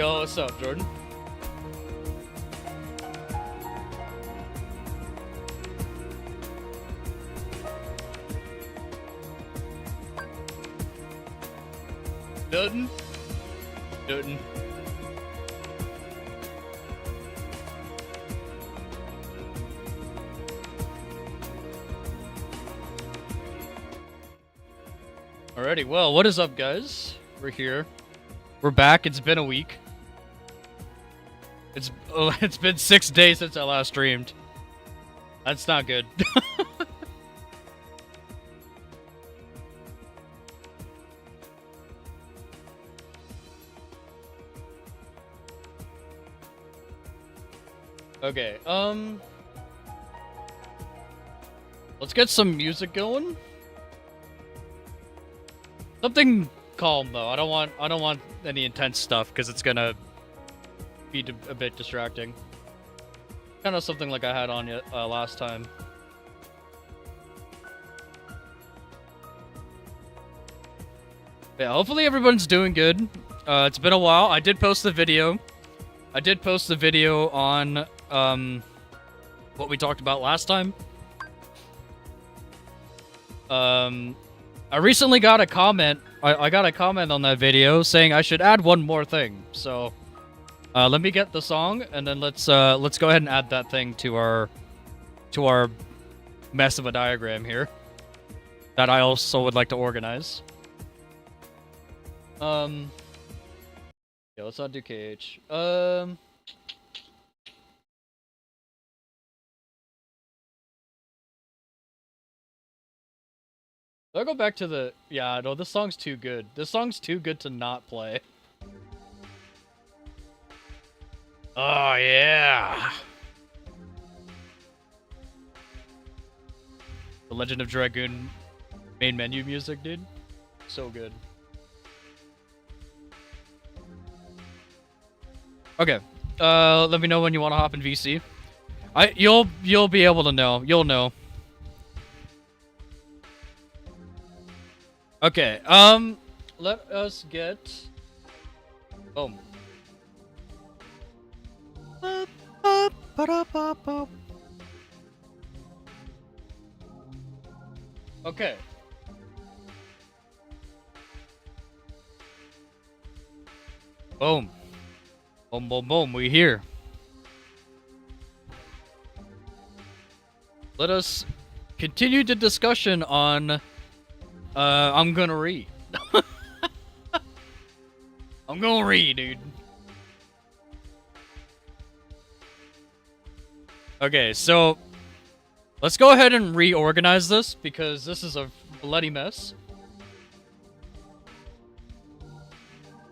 Yo, what's up, Jordan? Nothing. Nothing. Alrighty, well, what is up, guys? We're here. We're back. It's been a week. It's been 6 days since I last streamed. That's not good. Okay, let's get some music going. Something calm though. I don't want any intense stuff because it's gonna be a bit distracting. Kind of something like I had on you last time. Yeah, hopefully everyone's doing good. It's been a while. I did post the video on what we talked about last time. I recently got a comment. I got a comment on that video saying I should add one more thing. So let me get the song and then let's go ahead and add that thing to our mess of a diagram here that I also would like to organize. Yeah, let's not do KH. I'll go back to the... Yeah, no, this song's too good. This song's too good to not play. Oh, yeah! The Legend of Dragoon main menu music, dude. So good. Okay. Let me know when you want to hop in VC. You'll be able to know. You'll know. Okay, let us get... Boom. Okay. Boom. Boom, boom, boom, we here. Let us continue the discussion on... I'm gonna read. I'm gonna read, dude. Okay, so let's go ahead and reorganize this because this is a bloody mess.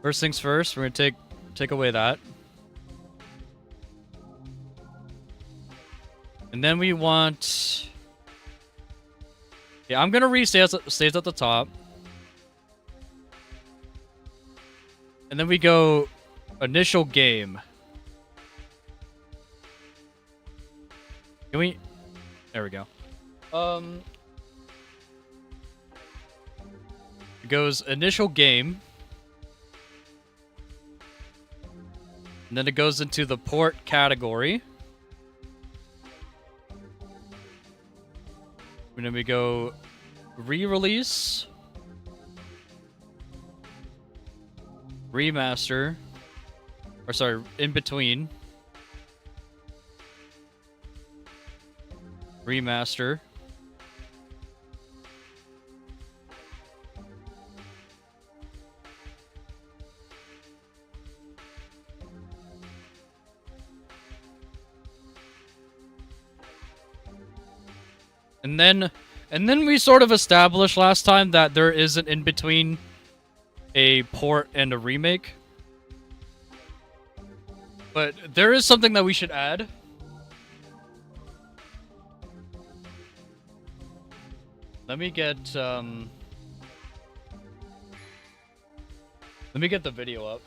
First things first, we're gonna take away that. And then we want... Yeah, I'm gonna stays at the top. And then we go initial game. Can we... There we go. It goes initial game. And then it goes into the port category. And then we go re-release, remaster, or sorry, in between, remaster, and then we sort of established last time that there isn't in between a port and a remake. But there is something that we should add. Let me get the video up.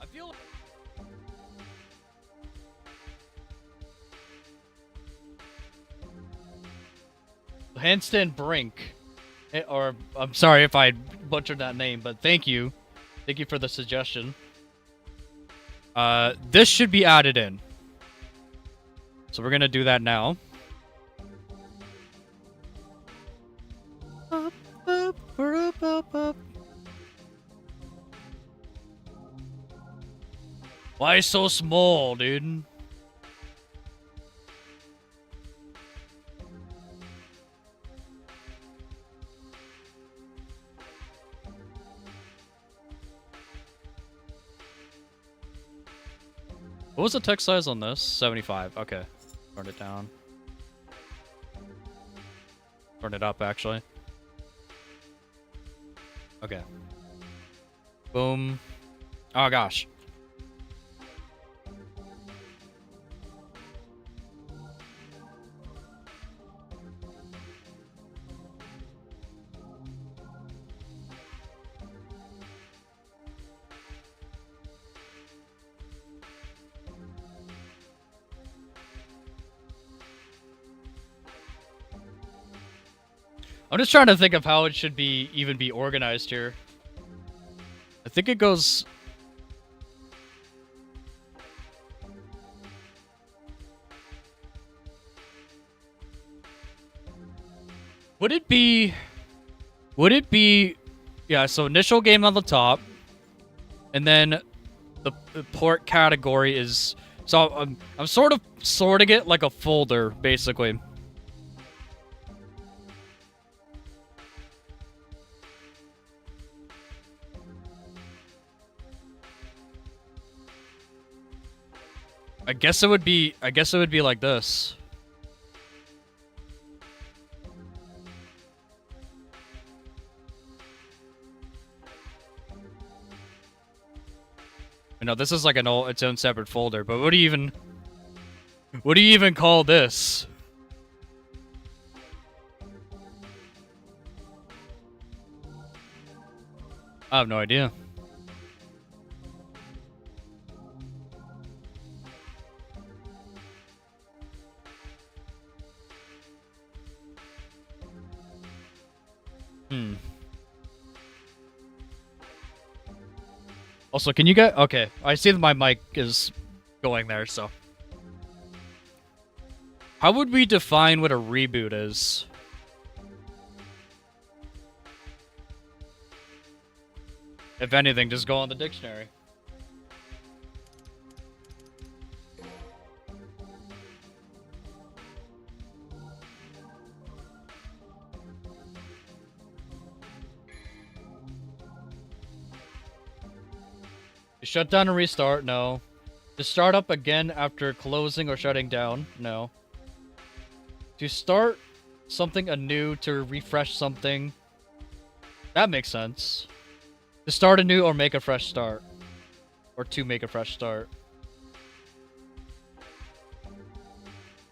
I feel like handstand brink. Or I'm sorry if I butchered that name, but thank you. Thank you for the suggestion. This should be added in. So we're gonna do that now. Why so small, dude? What was the text size on this? 75. Okay. Turn it down. Turn it up, actually. Okay. Boom. Oh, gosh. I'm just trying to think of how it should be even be organized here. I think it goes... Would it be... Yeah, so initial game on the top. And then the port category is... So I'm sort of sorting it like a folder, basically. I guess it would be like this. I know this is like its own separate folder, but what do you even call this? I have no idea. Also, can you get... Okay, I see that my mic is going there, so... How would we define what a reboot is? If anything, just go on the dictionary. Shut down and restart? No. To start up again after closing or shutting down? No. To start something anew, to refresh something? That makes sense. To start anew or make a fresh start. Or to make a fresh start.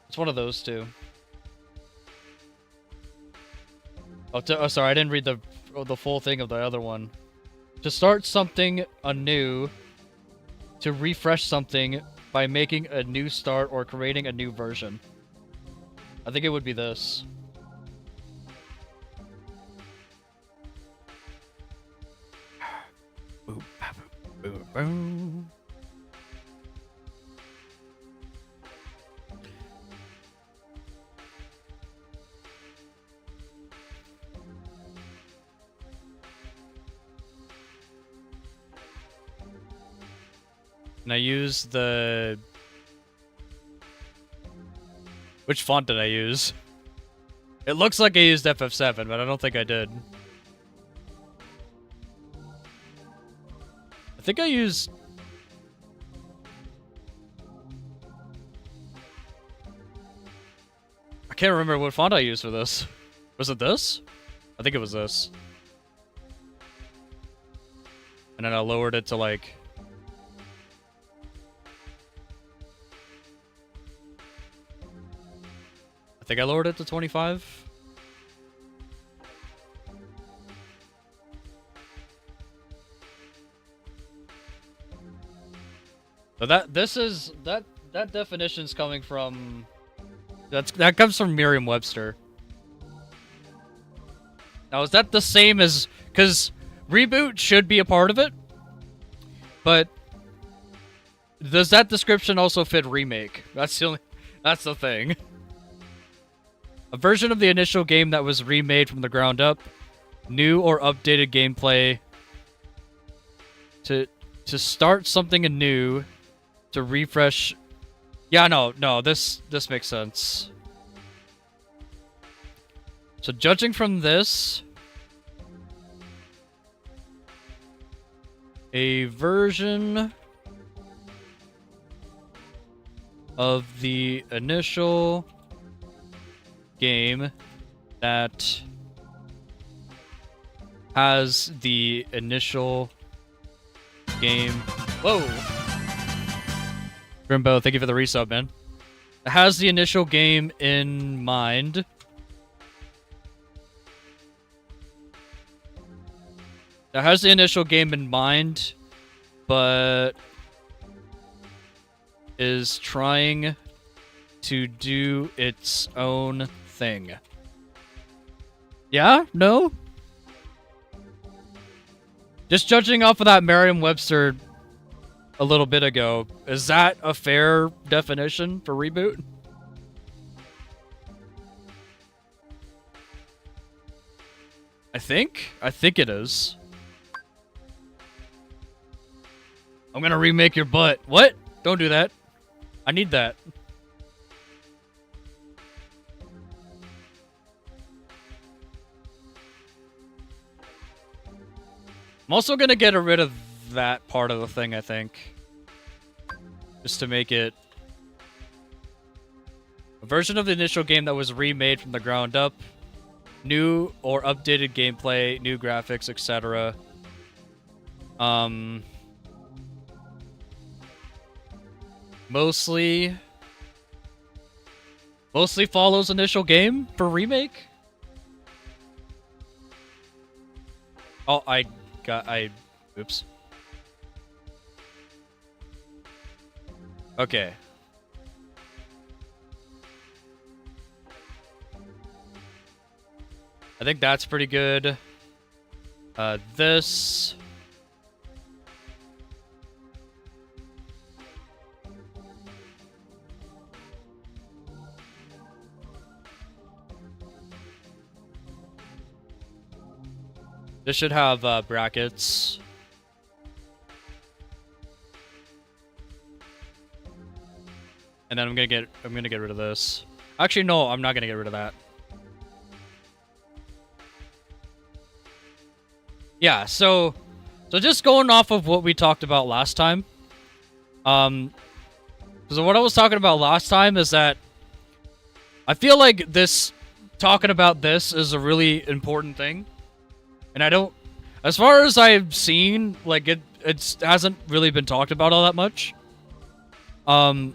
It's one of those two. Oh, sorry, I didn't read the full thing of the other one. To start something anew, to refresh something by making a new start or creating a new version. I think it would be this. Boom, boom, boom. And I use the... Which font did I use? It looks like I used FF7, but I don't think I did. I think I used... I can't remember what font I used for this. Was it this? I think it was this. And then I lowered it to like... I think I lowered it to 25. So that definition's coming from that comes from Merriam-Webster. Now, is that the same as... Because reboot should be a part of it, but does that description also fit remake? That's the thing. A version of the initial game that was remade from the ground up, new or updated gameplay to start something anew, to refresh. Yeah, no, this makes sense. So judging from this, a version of the initial game that has the initial game. Whoa! Grimbo, thank you for the resub, man. It has the initial game in mind. It has the initial game in mind, but is trying to do its own thing. Yeah? No? Just judging off of that Merriam-Webster a little bit ago, is that a fair definition for reboot? I think it is. I'm gonna remake your butt. What? Don't do that. I need that. I'm also gonna get rid of that part of the thing, I think. Just to make it a version of the initial game that was remade from the ground up. New or updated gameplay, new graphics, etc. Mostly follows initial game for remake. Oh, oops. Okay. I think that's pretty good. This... This should have brackets. And then I'm gonna get rid of this. Actually, no, I'm not gonna get rid of that. Yeah, so just going off of what we talked about last time. So what I was talking about last time is that I feel like talking about this is a really important thing. And I don't, as far as I've seen, like it hasn't really been talked about all that much. We're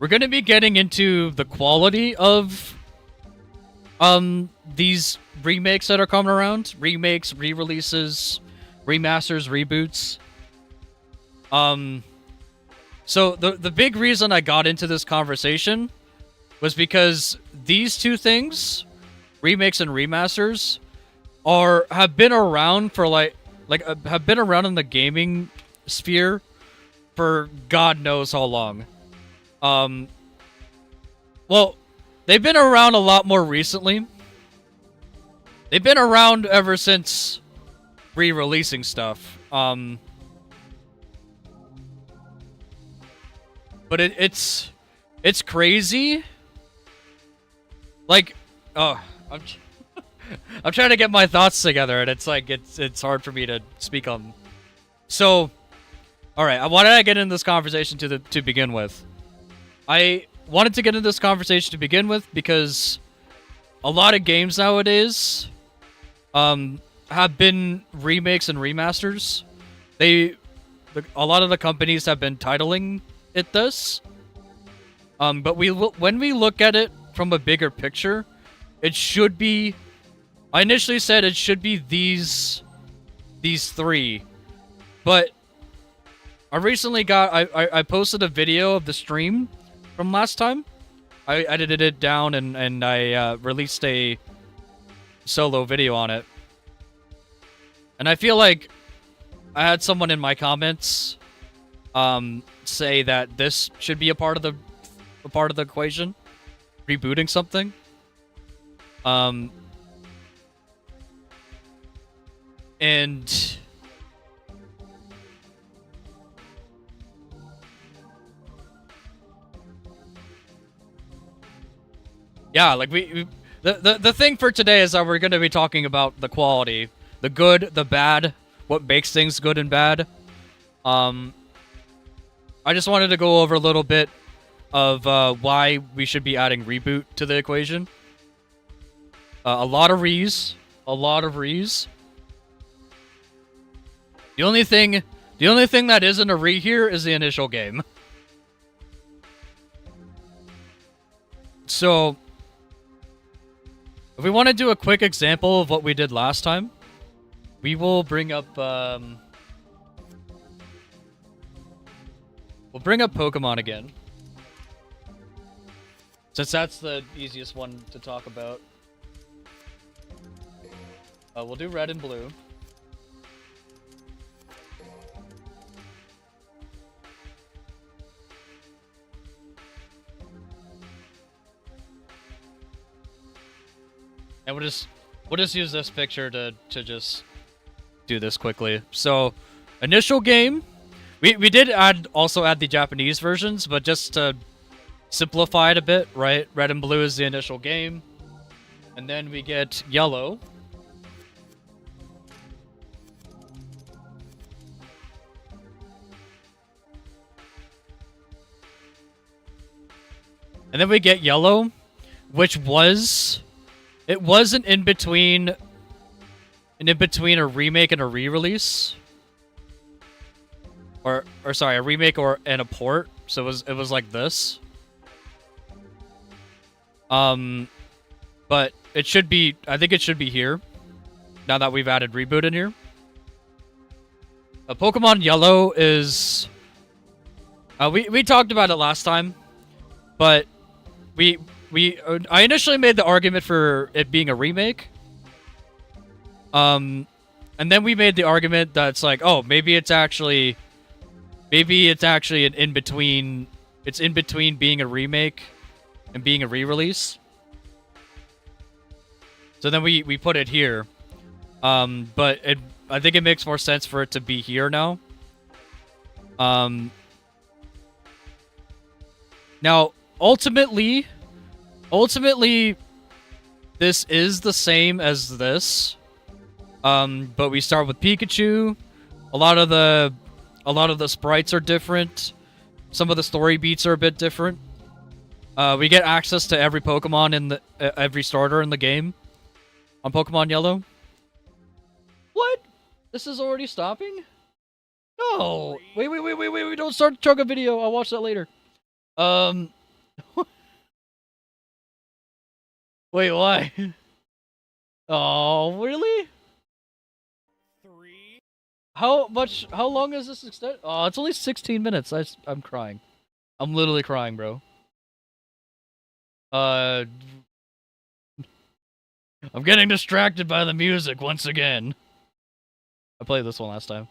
going to be getting into the quality of these remakes that are coming around. Remakes, re-releases, remasters, reboots. So the big reason I got into this conversation was because these two things, remakes and remasters, have been around for have been around in the gaming sphere for God knows how long. Well, they've been around a lot more recently. They've been around ever since re-releasing stuff. But it's crazy. Like, oh, I'm trying to get my thoughts together, and it's like it's hard for me to speak on. So, all right, why did I get into this conversation to begin with? I wanted to get into this conversation to begin with because a lot of games nowadays have been remakes and remasters. A lot of the companies have been titling it this. But when we look at it from a bigger picture, it should be... I initially said it should be these three. But I recently I posted a video of the stream from last time. I edited it down and I released a solo video on it. And I feel like I had someone in my comments say that this should be a part of the equation, rebooting something. And yeah, like the thing for today is that we're going to be talking about the quality, the good, the bad, what makes things good and bad. I just wanted to go over a little bit of why we should be adding Reboot to the equation. A lot of re's. The only thing that isn't a re here is the initial game. So, if we want to do a quick example of what we did last time, we will bring up we'll bring up Pokemon again, since that's the easiest one to talk about. We'll do red and blue. And we'll just use this picture to just do this quickly. So, initial game, we did also add the Japanese versions, but just to simplify it a bit, right? Red and blue is the initial game, and then we get yellow. And then we get yellow, which was... It was an in-between a remake and a re-release. Or sorry, a remake and a port. So it was like this. But it should be, I think it should be here. Now that we've added Reboot in here. Pokemon Yellow is... we talked about it last time. But I initially made the argument for it being a remake. And then we made the argument that it's like, oh, maybe it's actually an in-between. It's in between being a remake and being a re-release. So then we put it here. But I think it makes more sense for it to be here now. Now, ultimately, this is the same as this. But we start with Pikachu. A lot of the sprites are different. Some of the story beats are a bit different. We get access to every Pokemon in every starter in the game on Pokemon Yellow. What? This is already stopping? No. Wait. Don't start the Choga video. I'll watch that later. Wait, why? Oh, really? How long is this extend? Oh, it's only 16 minutes. I'm crying. I'm literally crying, bro. I'm getting distracted by the music once again. I played this one last time.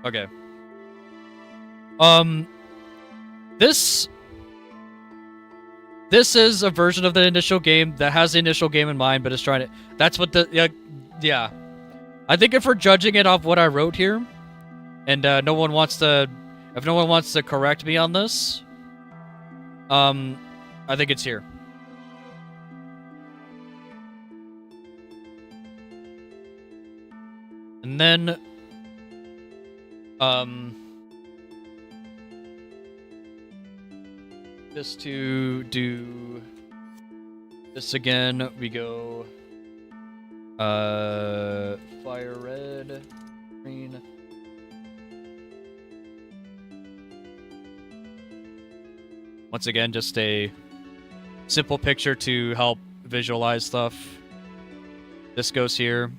Okay. This is a version of the initial game that has the initial game in mind, but is trying to... That's what the... Yeah. I think if we're judging it off what I wrote here, and no one wants to... If no one wants to correct me on this, I think it's here. And then... Just to do this again, we go fire red, green. Once again, just a simple picture to help visualize stuff. This goes here.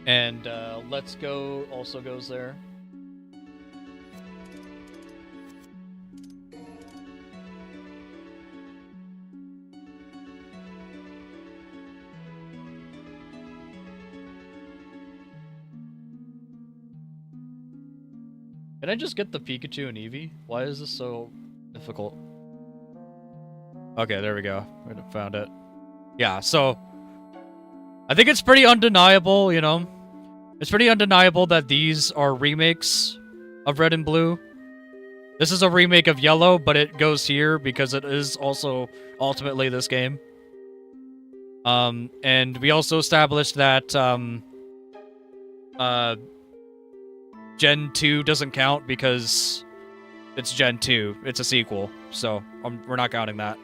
And Let's Go also goes there. Can I just get the Pikachu and Eevee? Why is this so difficult? Okay, there we go. I found it. Yeah, so I think it's pretty undeniable, you know? It's pretty undeniable that these are remakes of Red and Blue. This is a remake of Yellow, but it goes here because it is also ultimately this game. And we also established that, Gen 2 doesn't count because it's Gen 2. It's a sequel, so we're not counting that.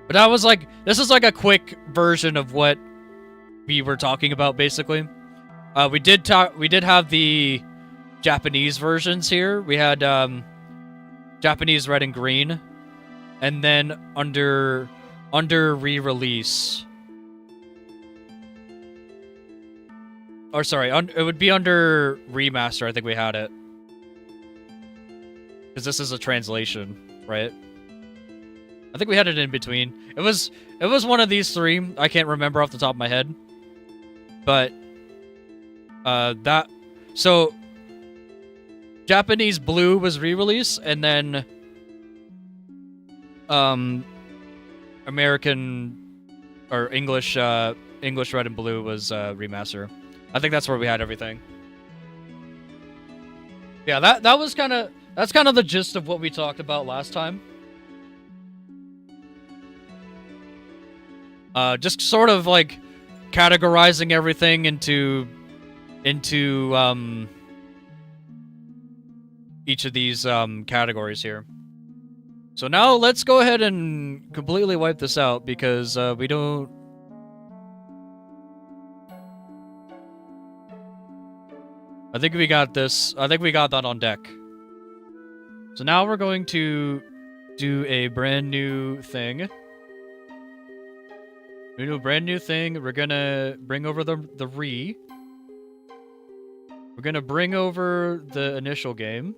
But that was like, this is like a quick version of what we were talking about, basically. We did have the Japanese versions here. We had Japanese red and green, and then under re-release, or sorry, it would be under remaster. I think we had it because this is a translation, right? I think we had it in between. It was one of these three. I can't remember off the top of my head, but so Japanese Blue was re-release, and then American or English Red and Blue was remaster. I think that's where we had everything. Yeah, that's kind of the gist of what we talked about last time. Just sort of like categorizing everything into each of these categories here. So now let's go ahead and completely wipe this out because we don't. I think we got this. I think we got that on deck. So now we're going to do a brand new thing. We do a brand new thing. We're gonna bring over the re. We're gonna bring over the initial game.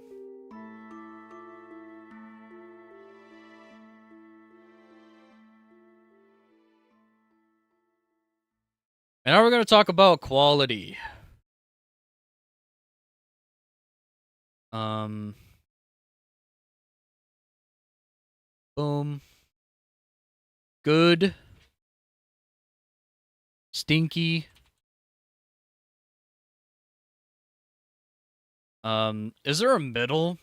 And now we're gonna talk about quality. Boom. Good. Stinky. Is there a middle?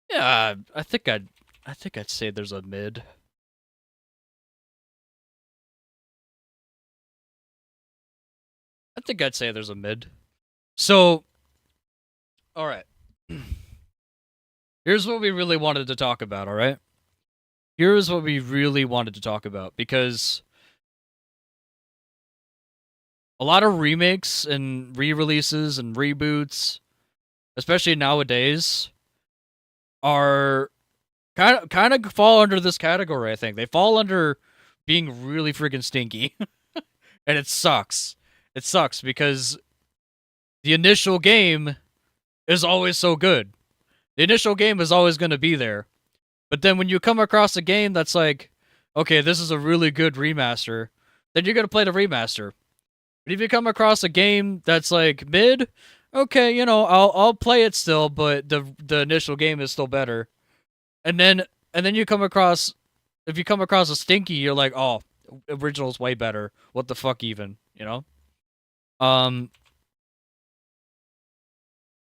Yeah, I think I'd say there's a mid. I think I'd say there's a mid. So, alright. Here's what we really wanted to talk about, alright? Here's what we really wanted to talk about, because a lot of remakes and re-releases and reboots, especially nowadays, are kind of fall under this category, I think. They fall under being really freaking stinky. And it sucks. It sucks because the initial game is always so good. The initial game is always going to be there. But then when you come across a game that's like, okay, this is a really good remaster, then you're going to play the remaster. But if you come across a game that's like mid, okay, you know, I'll play it still, but the initial game is still better. And then you come across, if you come across a stinky, you're like, oh, original's way better. What the fuck even, you know? Let's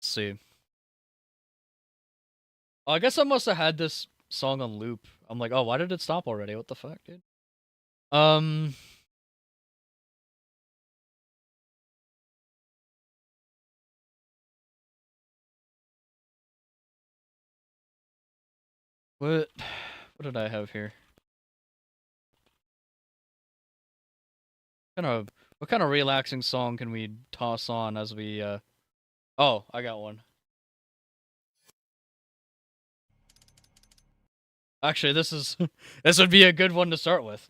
see. Oh, I guess I must have had this song on loop. I'm like, oh, why did it stop already? What the fuck, dude? What did I have here? What kind of relaxing song can we toss on as we Oh, I got one. Actually, this would be a good one to start with.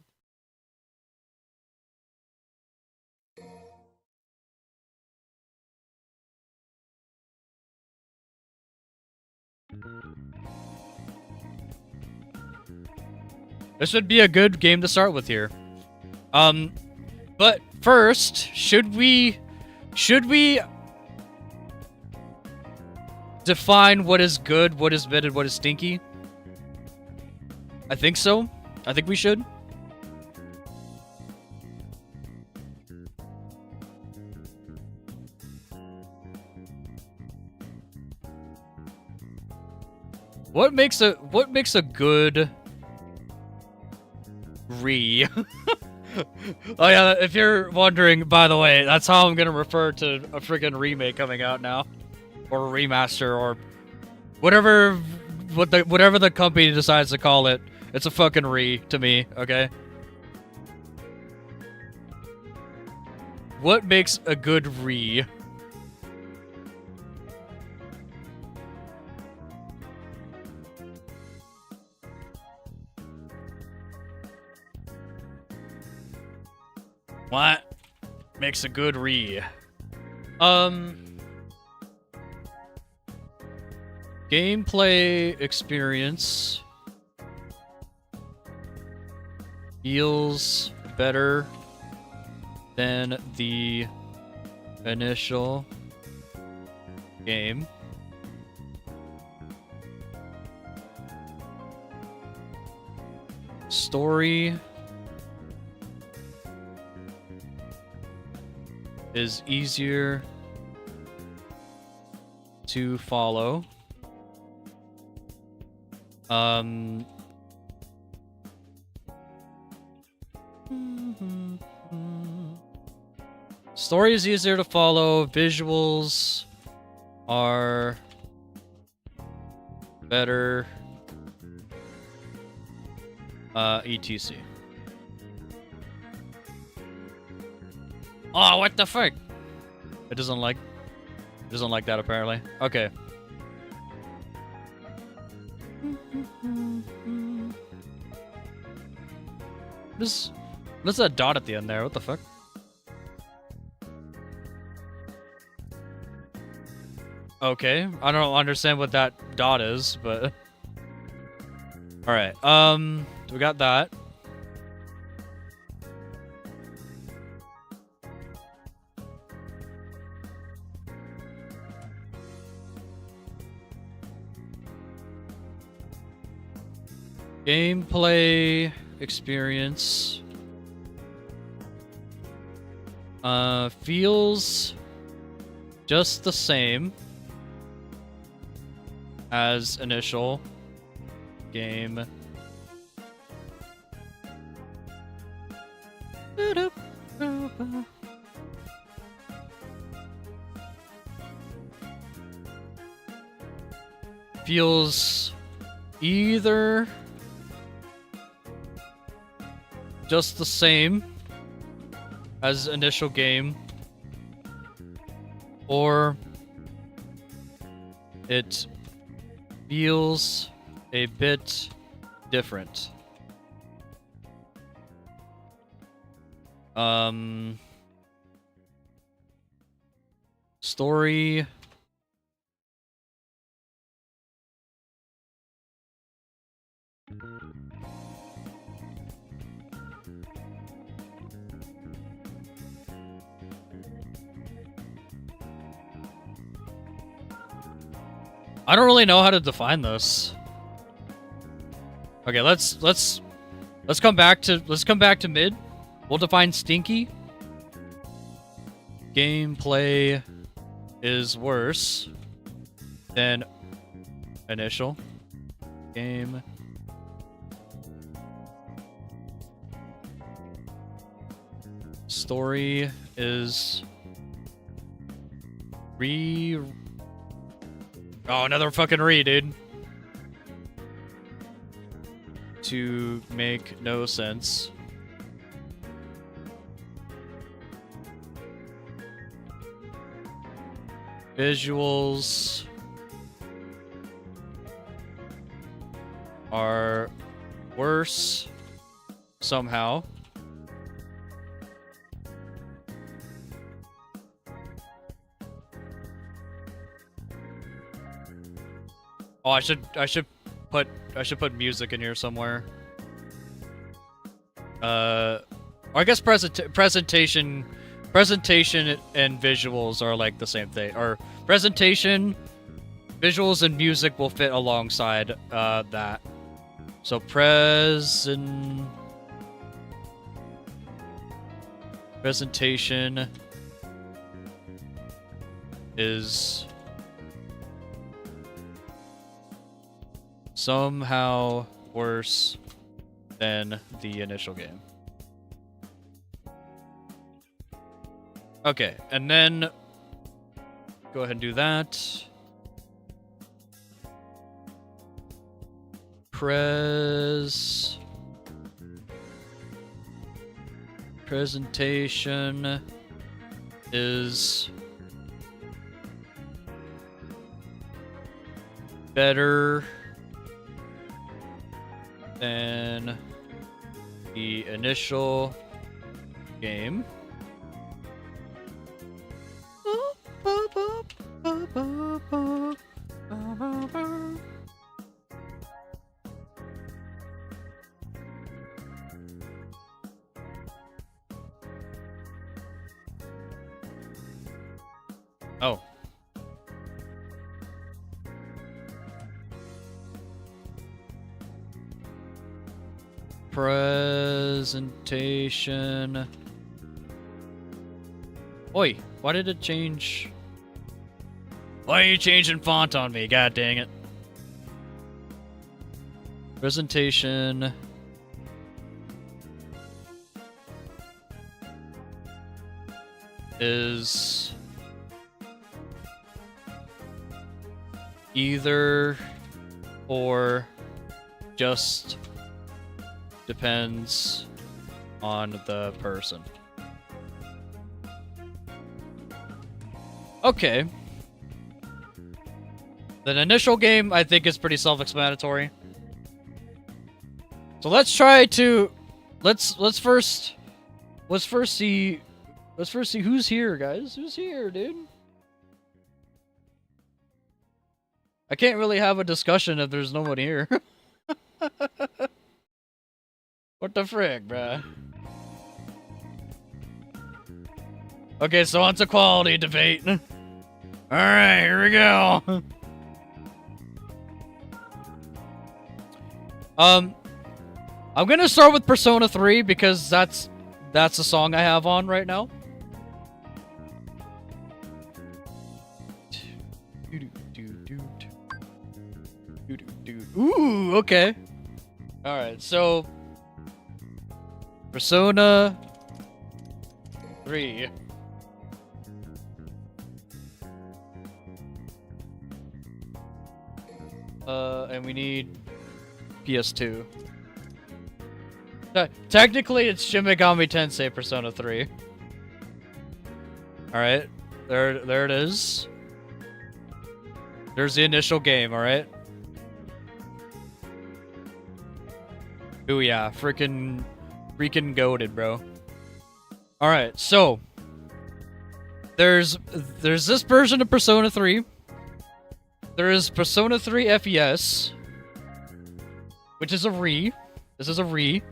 This would be a good game to start with here. But first, should we Should we define what is good, what is mid, and what is stinky? I think so. I think we should. What makes a good re? Oh yeah, if you're wondering, by the way, that's how I'm gonna refer to a freaking remake coming out now, or a remaster, or whatever the company decides to call it. It's a fucking re to me, okay? What makes a good re? What makes a good re? Gameplay experience feels better than the initial game. Story is easier to follow. Story is easier to follow. Visuals are better. etc. Oh, what the fuck? It doesn't like that apparently. Okay. What's that dot at the end there? What the fuck? Okay, I don't understand what that dot is, but all right. We got that. Gameplay experience feels just the same as initial game. Feels either just the same as initial game, or it feels a bit different. Story. I don't really know how to define this. Okay, let's come back to mid. We'll define stinky. Gameplay is worse than initial game. Story is Oh, another fucking dude. To make no sense. Visuals are worse somehow. Oh, I should put music in here somewhere. Or I guess presentation presentation and visuals are like the same thing. Or presentation, visuals, and music will fit alongside that. So presentation is somehow worse than the initial game. Okay, and then go ahead and do that. Presentation is better than the initial game. Oh. Presentation. Oi, why did it change? Why are you changing font on me? God dang it. Presentation is either or just depends on the person. Okay. The initial game, I think, is pretty self-explanatory. So let's try to let's first see who's here, guys. Who's here, dude? I can't really have a discussion if there's no one here. What the frick, bruh? Okay, so on to quality debate. Alright, here we go. I'm gonna start with Persona 3 because that's the song I have on right now. Ooh, okay. Alright, so Persona 3. And we need PS2. Technically, it's Shin Megami Tensei Persona 3. Alright, there it is. There's the initial game, alright? Ooh yeah, freaking goated, bro. Alright, so there's this version of Persona 3. There is Persona 3 FES, which is a re. This is a re.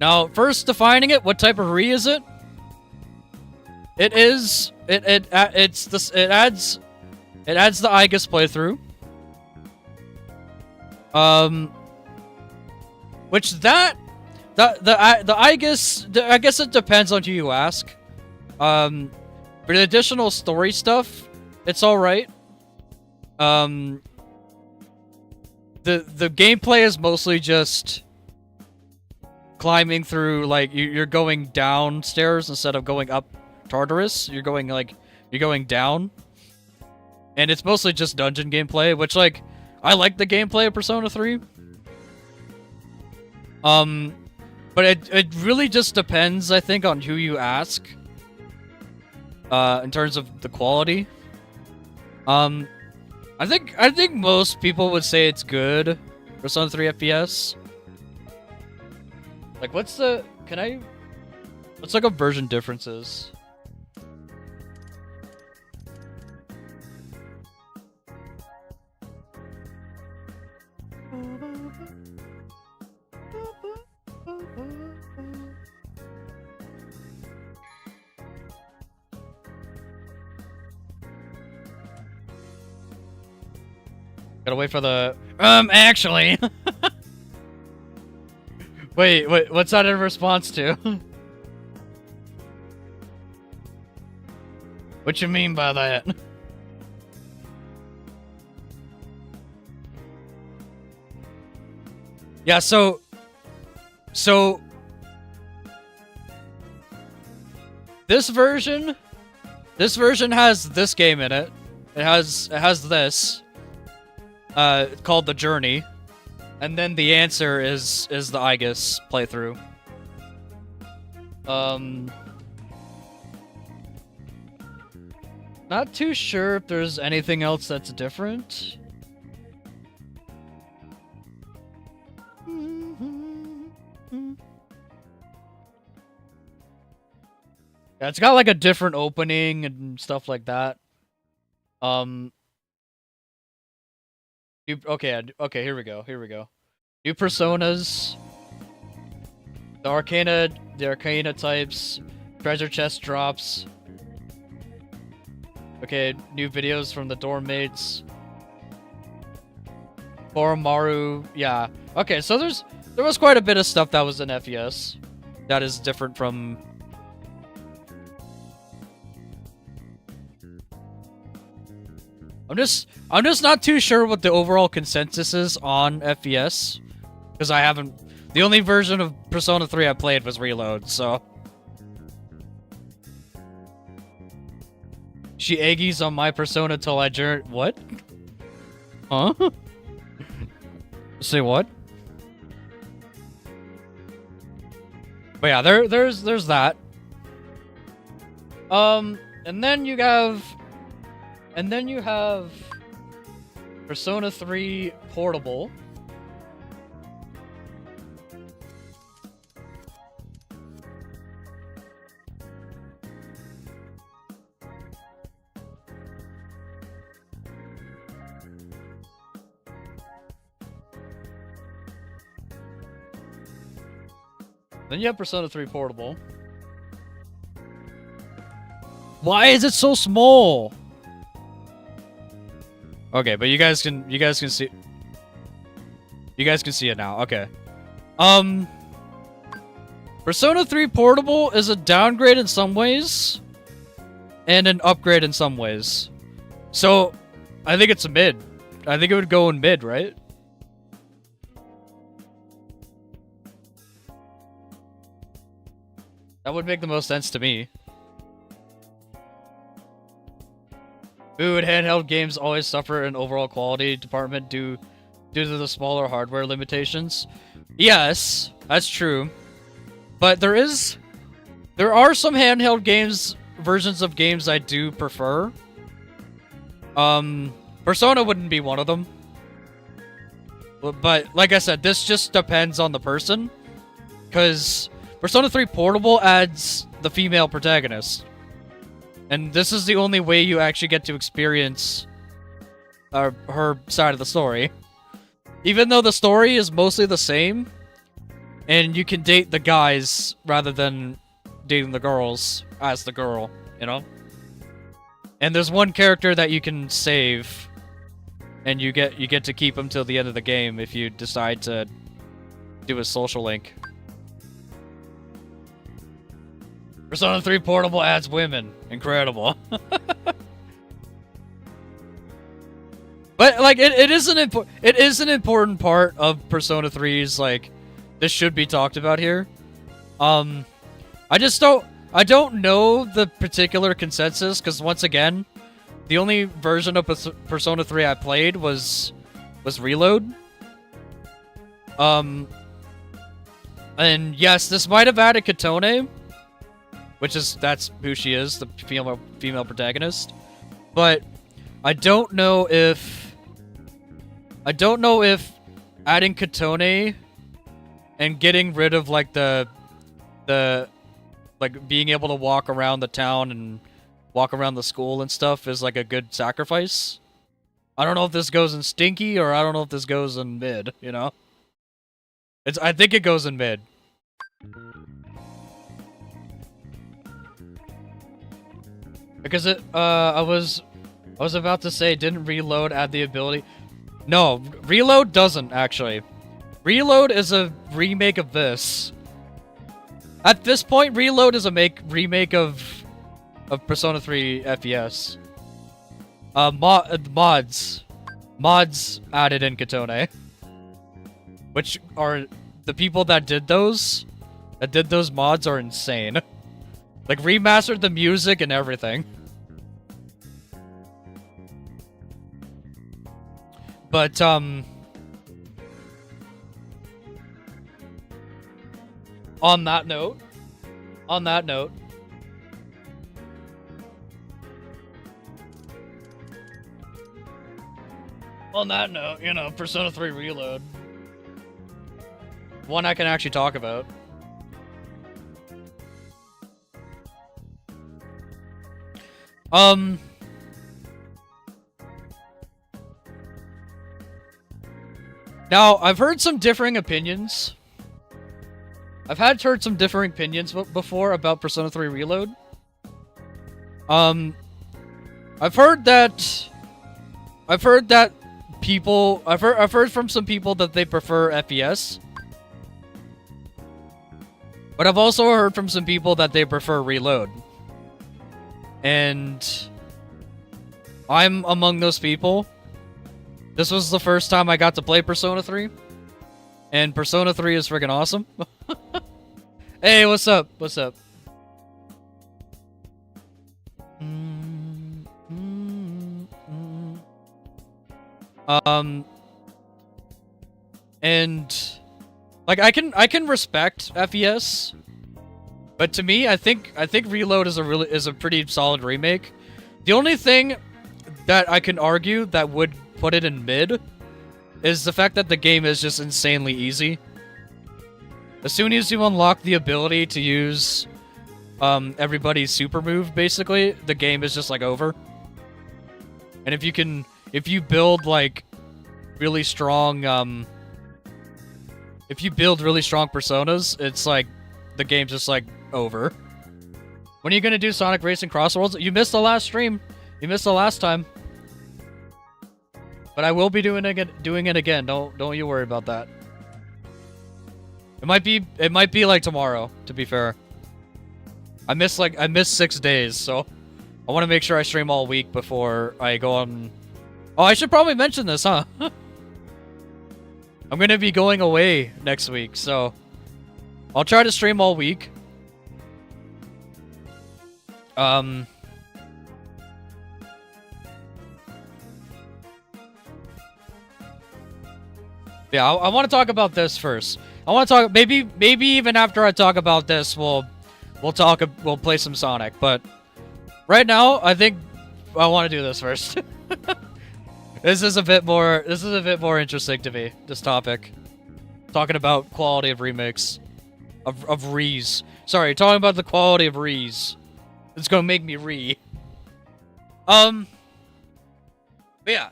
Now, first defining it, what type of re is it? It is it adds the Aegis playthrough. Which the Aegis, I guess it depends on who you ask. For the additional story stuff, it's all right. The gameplay is mostly just climbing through, like, you're going downstairs instead of going up Tartarus. You're going down. And it's mostly just dungeon gameplay, which, like, I like the gameplay of Persona 3. But it really just depends, I think, on who you ask. In terms of the quality. I think most people would say it's good. Persona 3 FPS. Like, what's like a version differences? Gotta wait for the... actually... wait, what's that in response to? What you mean by that? Yeah, so this version has this game in it. It has this called The Journey, and then the answer is the Aegis playthrough. Not too sure if there's anything else that's different. Yeah, it's got like a different opening and stuff like that. Okay, here we go. New personas. The Arcana types. Treasure chest drops. Okay, new videos from the dorm mates. Boromaru, yeah. Okay, so there was quite a bit of stuff that was in FES that is different from... I'm just not too sure what the overall consensus is on FES, because I haven't... The only version of Persona 3 I played was Reload, so... She eggies on my Persona till I journey... What? Huh? Say what? But yeah, there's that. And then you have... Persona 3 Portable. Then you have Persona 3 Portable. Why is it so small? Okay, but you guys can see... You guys can see it now. Okay. Persona 3 Portable is a downgrade in some ways, and an upgrade in some ways. So, I think it's a mid. I think it would go in mid, right? That would make the most sense to me. Food handheld games always suffer in overall quality department due to the smaller hardware limitations. Yes, that's true. But there are some handheld games, versions of games I do prefer. Persona wouldn't be one of them. But like I said, this just depends on the person, because Persona 3 Portable adds the female protagonist. And this is the only way you actually get to experience her side of the story. Even though the story is mostly the same, and you can date the guys rather than dating the girls as the girl, you know? And there's one character that you can save, and you get to keep him till the end of the game if you decide to do a social link. Persona 3 Portable adds women. Incredible. But like it is an important part of Persona 3's, like, this should be talked about here. I don't know the particular consensus, because once again, the only version of Persona 3 I played was Reload. And yes, this might have added Katone, that's who she is, the female protagonist. But I don't know if adding Katone and getting rid of like the like being able to walk around the town and walk around the school and stuff is like a good sacrifice. I don't know if this goes in Stinky, or I don't know if this goes in mid, you know? I think it goes in mid. Because I was about to say, didn't Reload add the ability? No, Reload doesn't, actually. Reload is a remake of this. At this point, Reload is a remake of Persona 3 FES. Mods added in Katone. Which are... The people that did those mods are insane. Like, remastered the music and everything. But, on that note, you know, Persona 3 Reload. One I can actually talk about. Now, I've heard some differing opinions. I've heard some differing opinions before about Persona 3 Reload. I've heard from some people that they prefer FES. But I've also heard from some people that they prefer Reload. And I'm among those people. This was the first time I got to play Persona 3. And Persona 3 is freaking awesome. Hey, what's up? What's up? And like I can respect FES, but to me, I think Reload is a pretty solid remake. The only thing that I can argue that would put it in mid is the fact that the game is just insanely easy. As soon as you unlock the ability to use everybody's super move, basically, the game is just like over. And if you build like really strong personas, it's like the game's just like over. When are you gonna do Sonic Racing Cross Worlds? You missed the last stream. You missed the last time. But I will be doing it again. Don't you worry about that. It might be like tomorrow, to be fair. I missed 6 days, so I want to make sure I stream all week before I go on. Oh, I should probably mention this, huh? I'm gonna be going away next week, so I'll try to stream all week. Yeah, I want to talk about this first. I want to talk maybe even after I talk about this, we'll play some Sonic. But right now, I think I want to do this first. This is a bit more interesting to me. This topic, talking about quality of remakes, of rees. Sorry, talking about the quality of rees. It's gonna make me re. But yeah.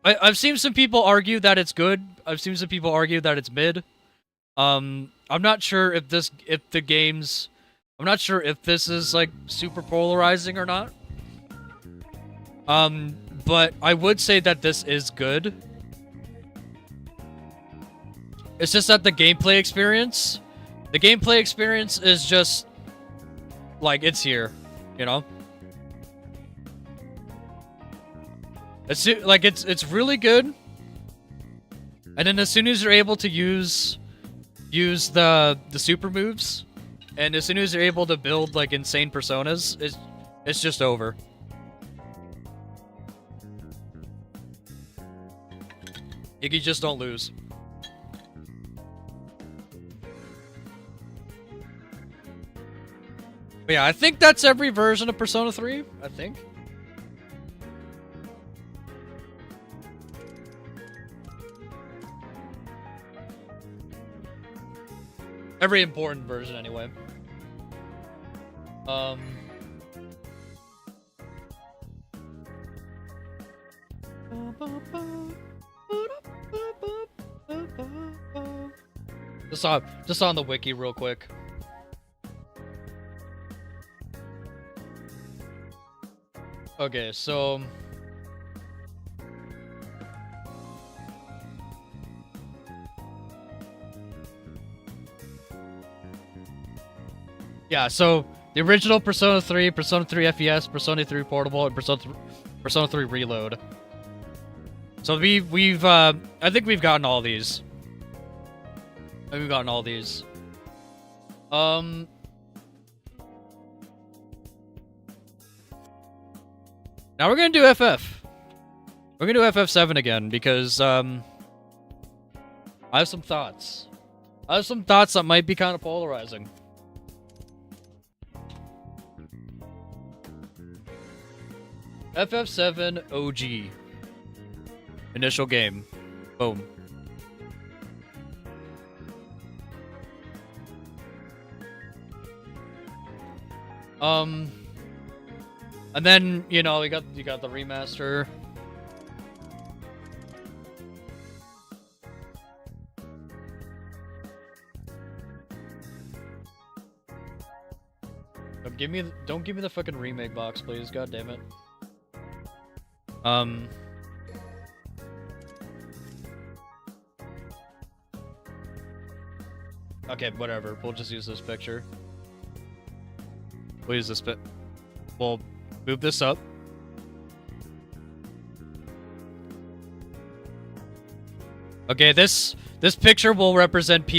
I've seen some people argue that it's good. I've seen some people argue that it's mid. I'm not sure if this is like super polarizing or not. But I would say that this is good. It's just that the gameplay experience is just like it's here, you know? It's like it's really good. And then as soon as you're able to use the super moves, and as soon as you're able to build like insane personas, it's just over. You just don't lose. But yeah, I think that's every version of Persona 3, I think. Every important version, anyway. Just on the wiki real quick. Okay, so Yeah, so the original Persona 3, Persona 3 FES, Persona 3 Portable, and Persona 3 Reload. So we've I think we've gotten all these. We've gotten all these. Now we're gonna do FF. We're gonna do FF7 again because I have some thoughts. I have some thoughts that might be kind of polarizing. FF7 OG. Initial game. Boom. And then, you know, you got the remaster. Don't give me the fucking remake box, please. God damn it. Okay, whatever. We'll just use this picture. We'll use this bit. We'll move this up. Okay, this picture will represent the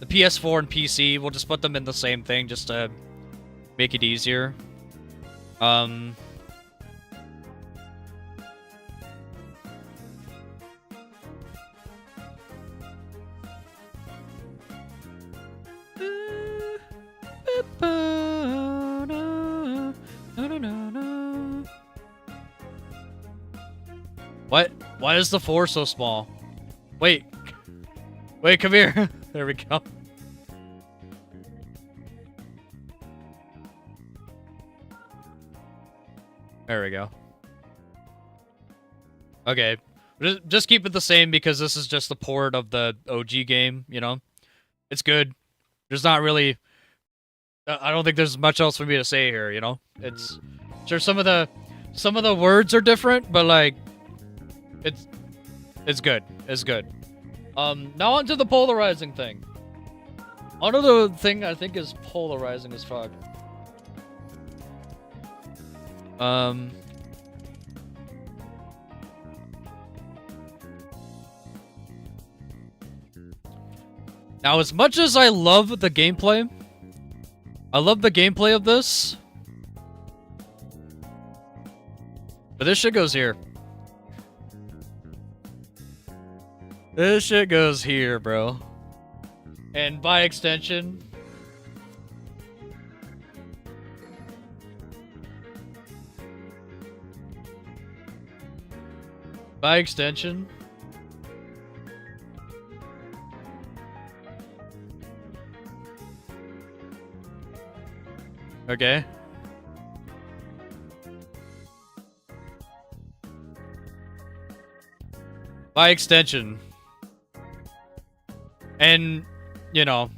PS4 and PC. We'll just put them in the same thing just to make it easier. What? Why is the 4 so small? Wait. Wait, come here. There we go. There we go. Okay. Just keep it the same because this is just the port of the OG game, you know? It's good. There's not really... I don't think there's much else for me to say here, you know? It's... Sure, some of the words are different, but, like... It's good. It's good. Now on to the polarizing thing. Another thing I think is polarizing as fuck. Now, as much as I love the gameplay, of this, but this shit goes here. This shit goes here, bro. And by extension... By extension... Okay. By extension... And, you know,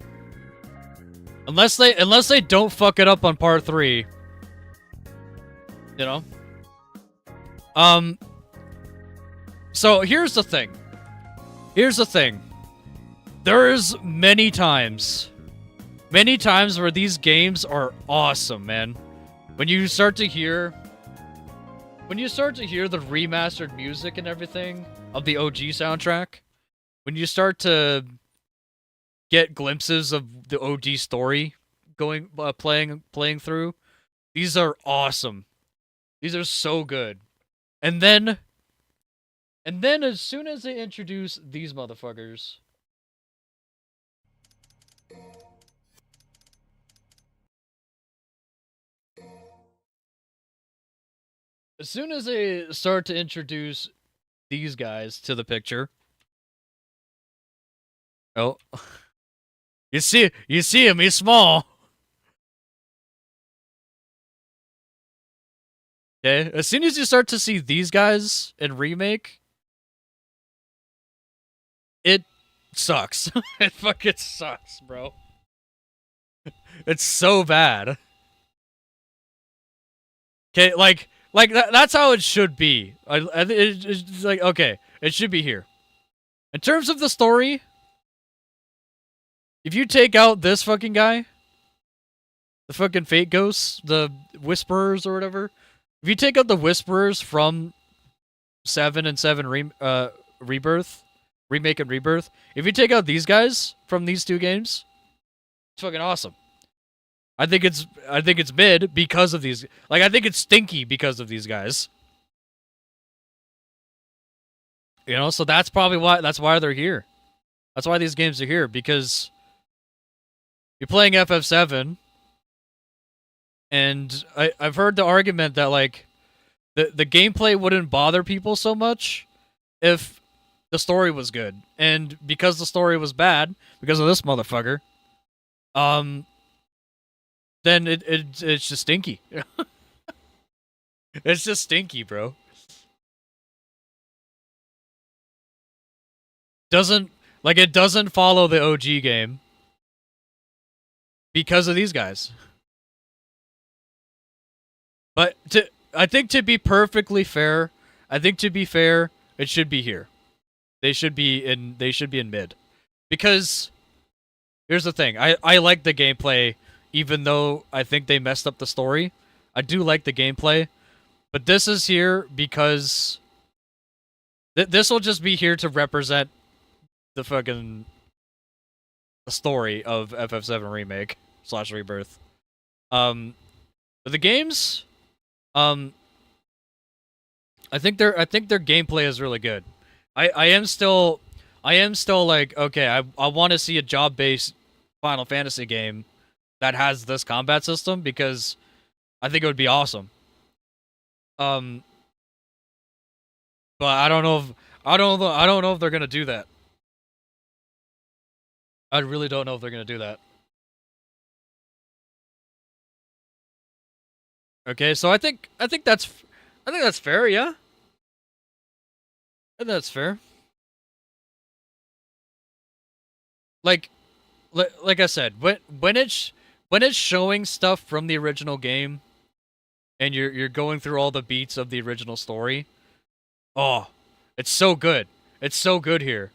unless they don't fuck it up on part 3, you know. So here's the thing. There's many times where these games are awesome, man. When you start to hear the remastered music and everything of the OG soundtrack, when you start to get glimpses of the OG story playing through. These are awesome. These are so good. And then as soon as they introduce these motherfuckers, as soon as they start to introduce these guys to the picture, oh. You see him, he's small. Okay, as soon as you start to see these guys in Remake, it sucks. It fucking sucks, bro. It's so bad. Okay, like that's how it should be. It's like, okay, it should be here. In terms of the story, if you take out this fucking guy, the fucking fate ghosts, the whisperers or whatever, if you take out the whisperers from 7 and 7 rebirth, remake and rebirth, if you take out these guys from these two games, it's fucking awesome. I think it's mid because of these. Like, I think it's stinky because of these guys. You know, so that's probably why. That's why they're here. That's why these games are here, because you're playing FF7, and I've heard the argument that like the gameplay wouldn't bother people so much if the story was good, and because the story was bad because of this motherfucker, then it's just stinky. It's just stinky, bro. It doesn't follow the OG game because of these guys. But I think to be perfectly fair, it should be here. They should be in mid. Because here's the thing. I like the gameplay, even though I think they messed up the story. I do like the gameplay, but this is here because this will just be here to represent the fucking story of FF7 remake / rebirth. But the games, I think their gameplay is really good. I am still like, okay, I want to see a job-based Final Fantasy game that has this combat system, because I think it would be awesome. But I don't know if they're gonna do that. I really don't know if they're gonna do that. Okay, so I think that's fair, yeah. I think that's fair. Like I said, when it's showing stuff from the original game, and you're going through all the beats of the original story, oh, it's so good. It's so good here.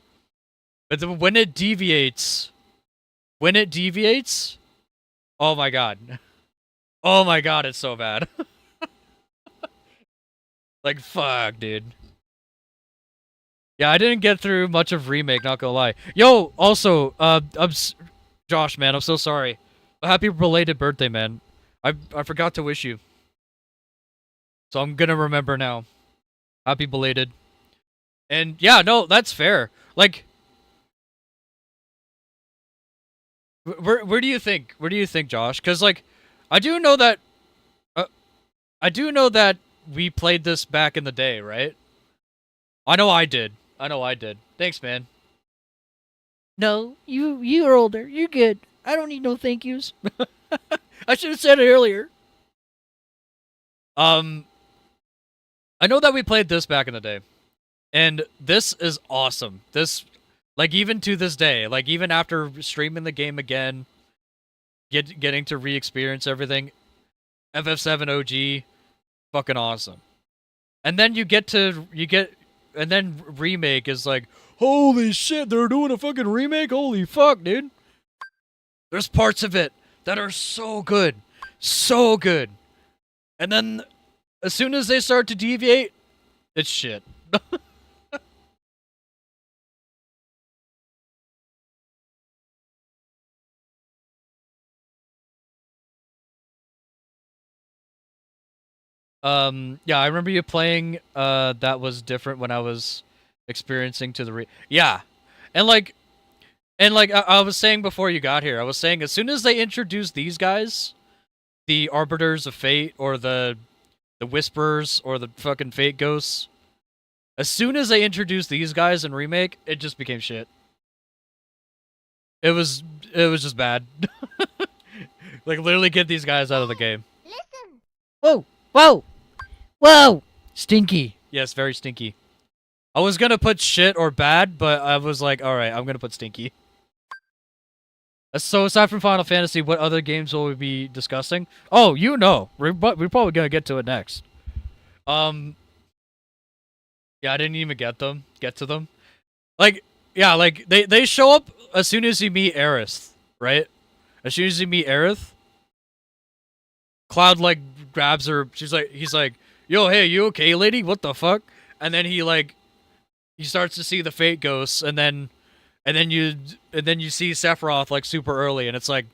But then when it deviates, oh my god. Oh my god, it's so bad. Like, fuck, dude. Yeah, I didn't get through much of remake, not gonna lie. Yo, also, Josh, man, I'm so sorry. Happy belated birthday, man. I forgot to wish you. So I'm gonna remember now. Happy belated. And yeah, no, that's fair. Like, where do you think? Where do you think, Josh? Because like, I do know that we played this back in the day, right? I know I did. Thanks, man. No, you're older. You're good. I don't need no thank yous. I should have said it earlier. I know that we played this back in the day, and this is awesome. This, like, even to this day, like, even after streaming the game again, getting to re-experience everything, FF7 OG, fucking awesome. And then and then remake is like, holy shit, they're doing a fucking remake? Holy fuck, dude. There's parts of it that are so good. So good. And then, as soon as they start to deviate, it's shit. Yeah, I remember you playing, that was different when I was experiencing to the yeah. And like, I was saying before you got here, I was saying as soon as they introduce these guys, the Arbiters of Fate, or the Whisperers, or the fucking Fate Ghosts, as soon as they introduced these guys in remake, it just became shit. It was just bad. Like, literally get these guys out of the game. Listen. Whoa, whoa, whoa! Stinky. Yes, very stinky. I was gonna put shit or bad, but I was like, alright, I'm gonna put stinky. So, aside from Final Fantasy, what other games will we be discussing? Oh, you know. We're probably gonna get to it next. Yeah, I didn't even get to them. Like, yeah, like, they show up as soon as you meet Aerith. right? As soon as you meet Aerith, Cloud like grabs her. He's like, "Yo, hey, you okay, lady? What the fuck?" And then he starts to see the Fate ghosts, and then you you see Sephiroth like super early, and it's like,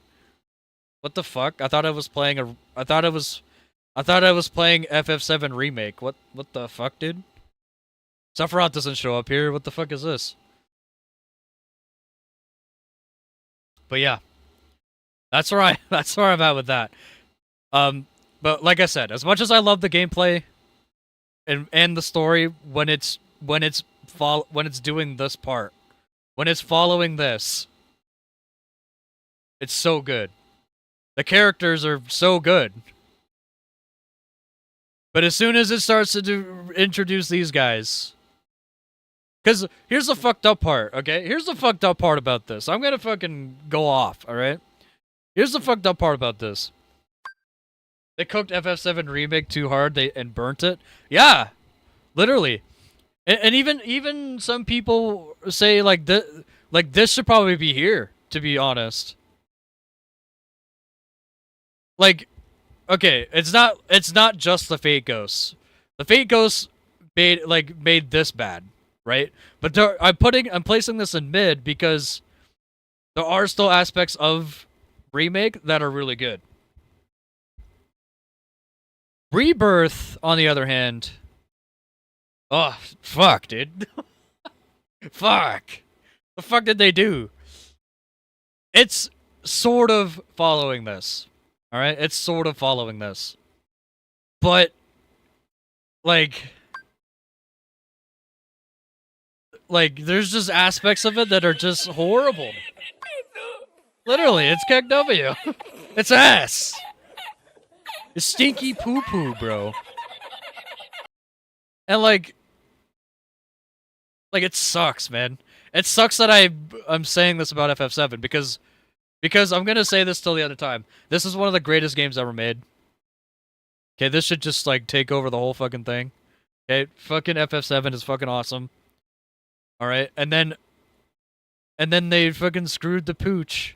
what the fuck? I thought I was playing FF7 remake. What the fuck, dude? Sephiroth doesn't show up here. What the fuck is this? But yeah, that's where I'm at with that. But like I said, as much as I love the gameplay and the story, when it's doing this part, when it's following this, it's so good. The characters are so good. But as soon as it starts to introduce these guys, because here's the fucked up part, okay? Here's the fucked up part about this. I'm gonna fucking go off, alright? Here's the fucked up part about this. They cooked FF7 Remake too hard and burnt it. Yeah, literally. And even some people say like this should probably be here, to be honest. Like, okay, it's not just the Fate Ghosts. The Fate Ghosts made this bad, right? But I'm placing this in mid because there are still aspects of Remake that are really good. Rebirth, on the other hand, oh fuck, dude. Fuck. The fuck did they do? It's sort of following this. Alright? It's sort of following this. But, like, there's just aspects of it that are just horrible. Literally, it's KW. It's ass. It's stinky poo-poo, bro. And, like, it sucks, man. It sucks that I'm saying this about FF7 because I'm gonna say this till the end of time. This is one of the greatest games ever made. Okay, this should just like take over the whole fucking thing. Okay, fucking FF7 is fucking awesome. All right, and then they fucking screwed the pooch.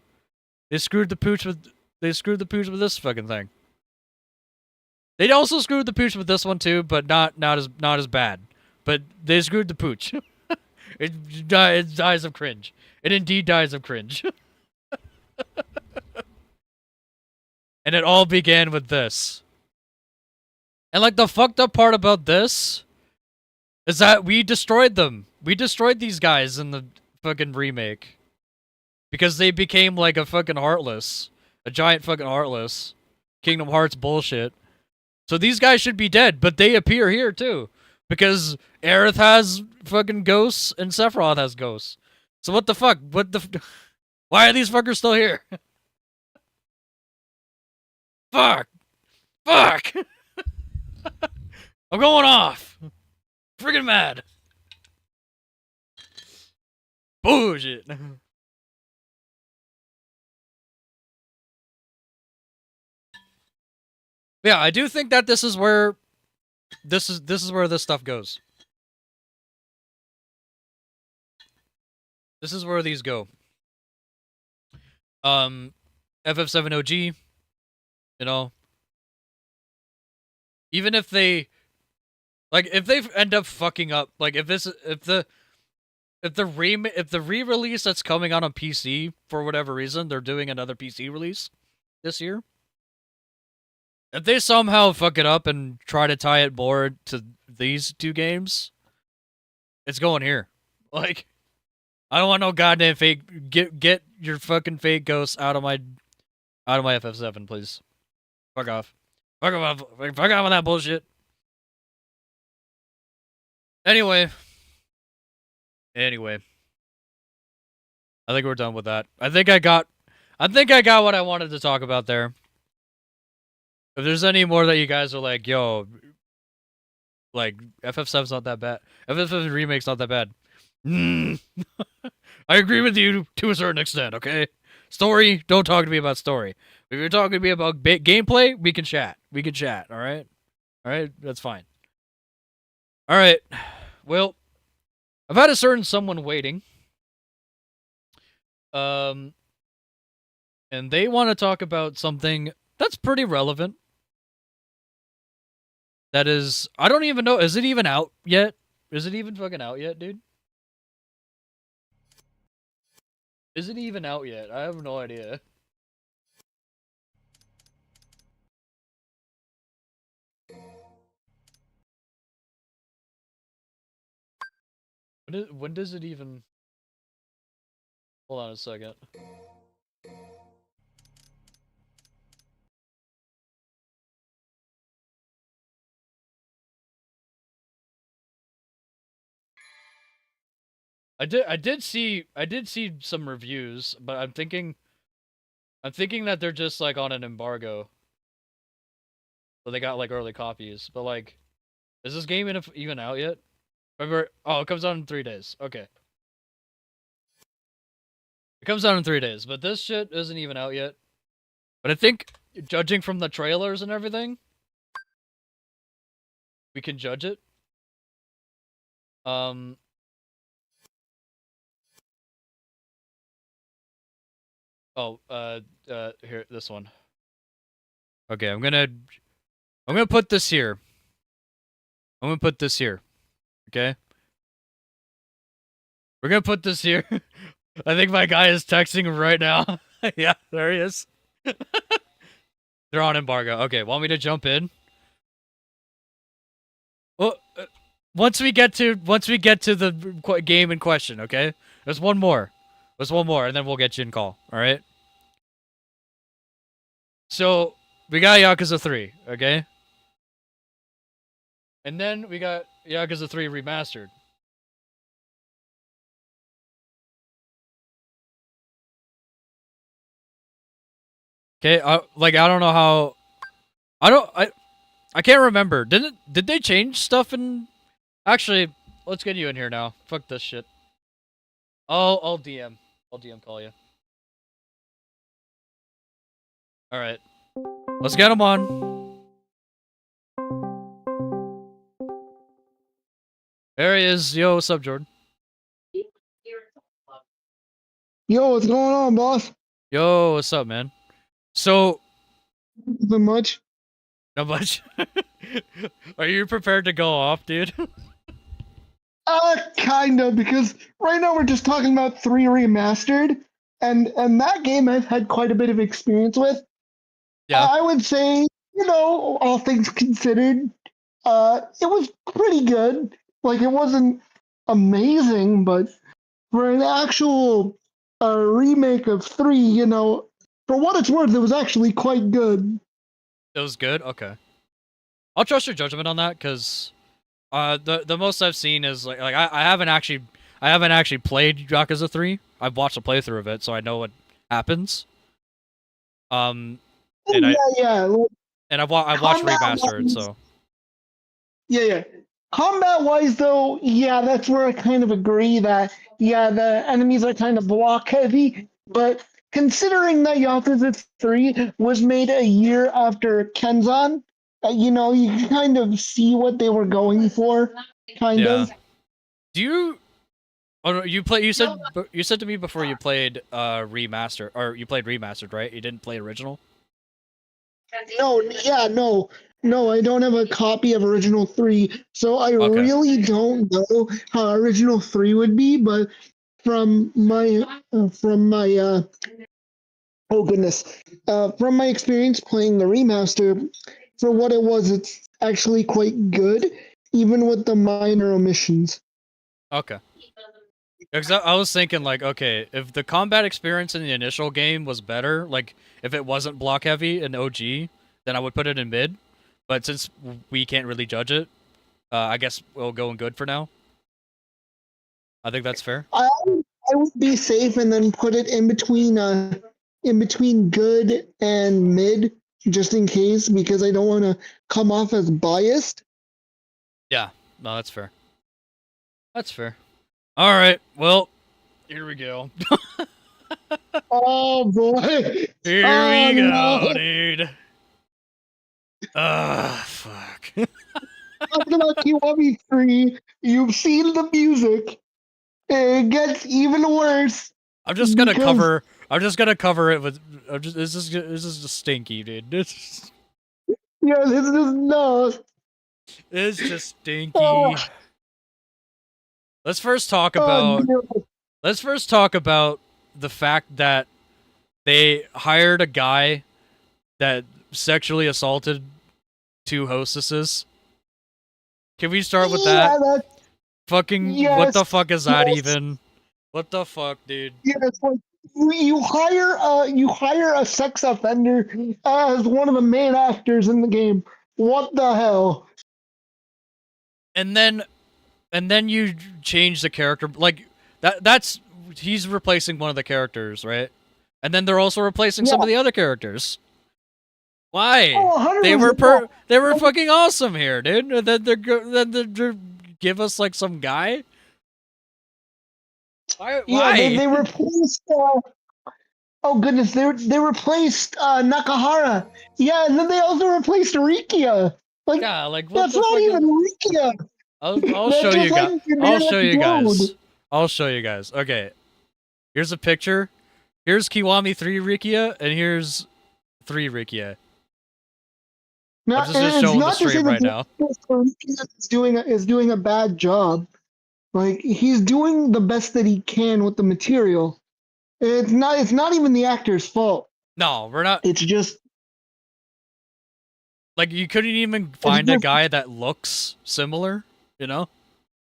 They screwed the pooch with this fucking thing. They also screwed the pooch with this one too, but not as bad. But they screwed the pooch. It dies of cringe. It indeed dies of cringe. And it all began with this. And like the fucked up part about this is that we destroyed them. We destroyed these guys in the fucking remake. Because they became like a fucking Heartless. A giant fucking Heartless. Kingdom Hearts bullshit. So these guys should be dead, but they appear here too. Because Aerith has fucking ghosts and Sephiroth has ghosts. So what the fuck? Why are these fuckers still here? Fuck! Fuck! I'm going off! Friggin' mad! Bullshit! Yeah, I do think that this is where this stuff goes. This is where these go. FF7 OG, you know, even if they if they end up fucking up, like if the re-release that's coming out on PC for whatever reason, they're doing another PC release this year. If they somehow fuck it up and try to tie it more to these two games, it's going here. Like, I don't want no goddamn fake. Get your fucking fake ghosts out of my FF7, please. Fuck off. Fuck off. Fuck off with that bullshit. Anyway. I think we're done with that. I think I got what I wanted to talk about there. If there's any more that you guys are like, yo, like, FF7's not that bad. FF7 Remake's not that bad. I agree with you to a certain extent, okay? Story, don't talk to me about story. If you're talking to me about gameplay, we can chat. We can chat, alright? Alright, that's fine. Alright, well, I've had a certain someone waiting. and they want to talk about something that's pretty relevant. That is, I don't even know. Is it even out yet? Is it even fucking out yet, dude? Is it even out yet? I have no idea. When does it even... Hold on a second. I did see some reviews, but I'm thinking that they're just like on an embargo. So they got like early copies, but like, is this game even out yet? Remember? Oh, it comes out in 3 days. Okay, it comes out in 3 days, but this shit isn't even out yet. But I think, judging from the trailers and everything, we can judge it. Um. Oh. Here, this one. Okay, I'm gonna put this here. I'm gonna put this here. Okay. We're gonna put this here. I think my guy is texting right now. Yeah, there he is. They're on embargo. Okay, want me to jump in? Well, once we get to the game in question, okay? There's one more, and then we'll get you in call. All right. So we got Yakuza 3, okay? And then we got Yakuza 3 remastered. Okay, like I don't know how. I can't remember. Did they change stuff in? Actually, let's get you in here now. Fuck this shit. I'll DM. I'll DM call you. All right. Let's get him on. There he is. Yo, what's up, Jordan? Yo, what's going on, boss? Yo, what's up, man? So, Nothing much. not much. Are you prepared to go off, dude? Kind of, because right now we're just talking about 3 remastered, and that game I've had quite a bit of experience with. Yeah. I would say, all things considered, it was pretty good. Like, it wasn't amazing, but for an actual remake of 3, for what it's worth, it was actually quite good. It was good? Okay. I'll trust your judgment on that, because the most I've seen is like I haven't actually played Yakuza 3. I've watched a playthrough of it, so I know what happens. And Yeah. Like, I've watched combat remastered, wise, so yeah. Combat wise, though, yeah, that's where I kind of agree that, yeah, the enemies are kind of block heavy. But considering that Yakuza 3 was made a year after Kenzan, you can kind of see what they were going for, kind yeah. of. Do you? Oh no, you said to me before you played remaster, or you played remastered, right? You didn't play original. No, I don't have a copy of Original 3, so I Okay. really don't know how Original 3 would be, but from my oh goodness, from my experience playing the remaster, for what it was, it's actually quite good, even with the minor omissions. Okay. Because I was thinking, like, okay, if the combat experience in the initial game was better, like, if it wasn't block heavy in OG, then I would put it in mid. But since we can't really judge it, I guess we'll go in good for now. I think that's fair. I would be safe and then put it in between good and mid, just in case, because I don't want to come off as biased. Yeah. No, that's fair. That's fair. All right. Well, here we go. Oh boy! Here Oh we go, no! dude. Ah, fuck. Talking about Kiwami 3, you've seen the music. It gets even worse. I'm just gonna Because- cover. I'm just gonna cover it with. This is just stinky, dude. Yeah, this is no. It's just stinky. Oh, Let's first talk oh, about. dear. Let's first talk about the fact that they hired a guy that sexually assaulted 2 hostesses. Can we start with that? Yeah, Fucking, what yes, the fuck is that yes. even? What the fuck, dude? Yeah, it's like you hire a sex offender as one of the main actors in the game. What the hell? And then you change the character, like, that's, he's replacing one of the characters, right? And then they're also replacing some Yeah. of the other characters. Why? Oh, 100%. They were fucking awesome here, dude. And then they're give us like some guy. Why? Yeah, they replaced. Oh goodness, they replaced Nakahara. Yeah, and then they also replaced Rikia. Like Yeah, like what that's the not fuck? even Rikia. I'll That's show you just guys. like I'll show you guys. dude. I'll show you guys. Okay, here's a picture. Here's Kiwami 3 Rikia, and here's 3 Rikia. No, I'm just gonna show on the stream right now. Rikia is doing a bad job. Like he's doing the best that he can with the material. It's not even the actor's fault. No, we're not. It's just Like, you couldn't even find a guy that looks similar, you know?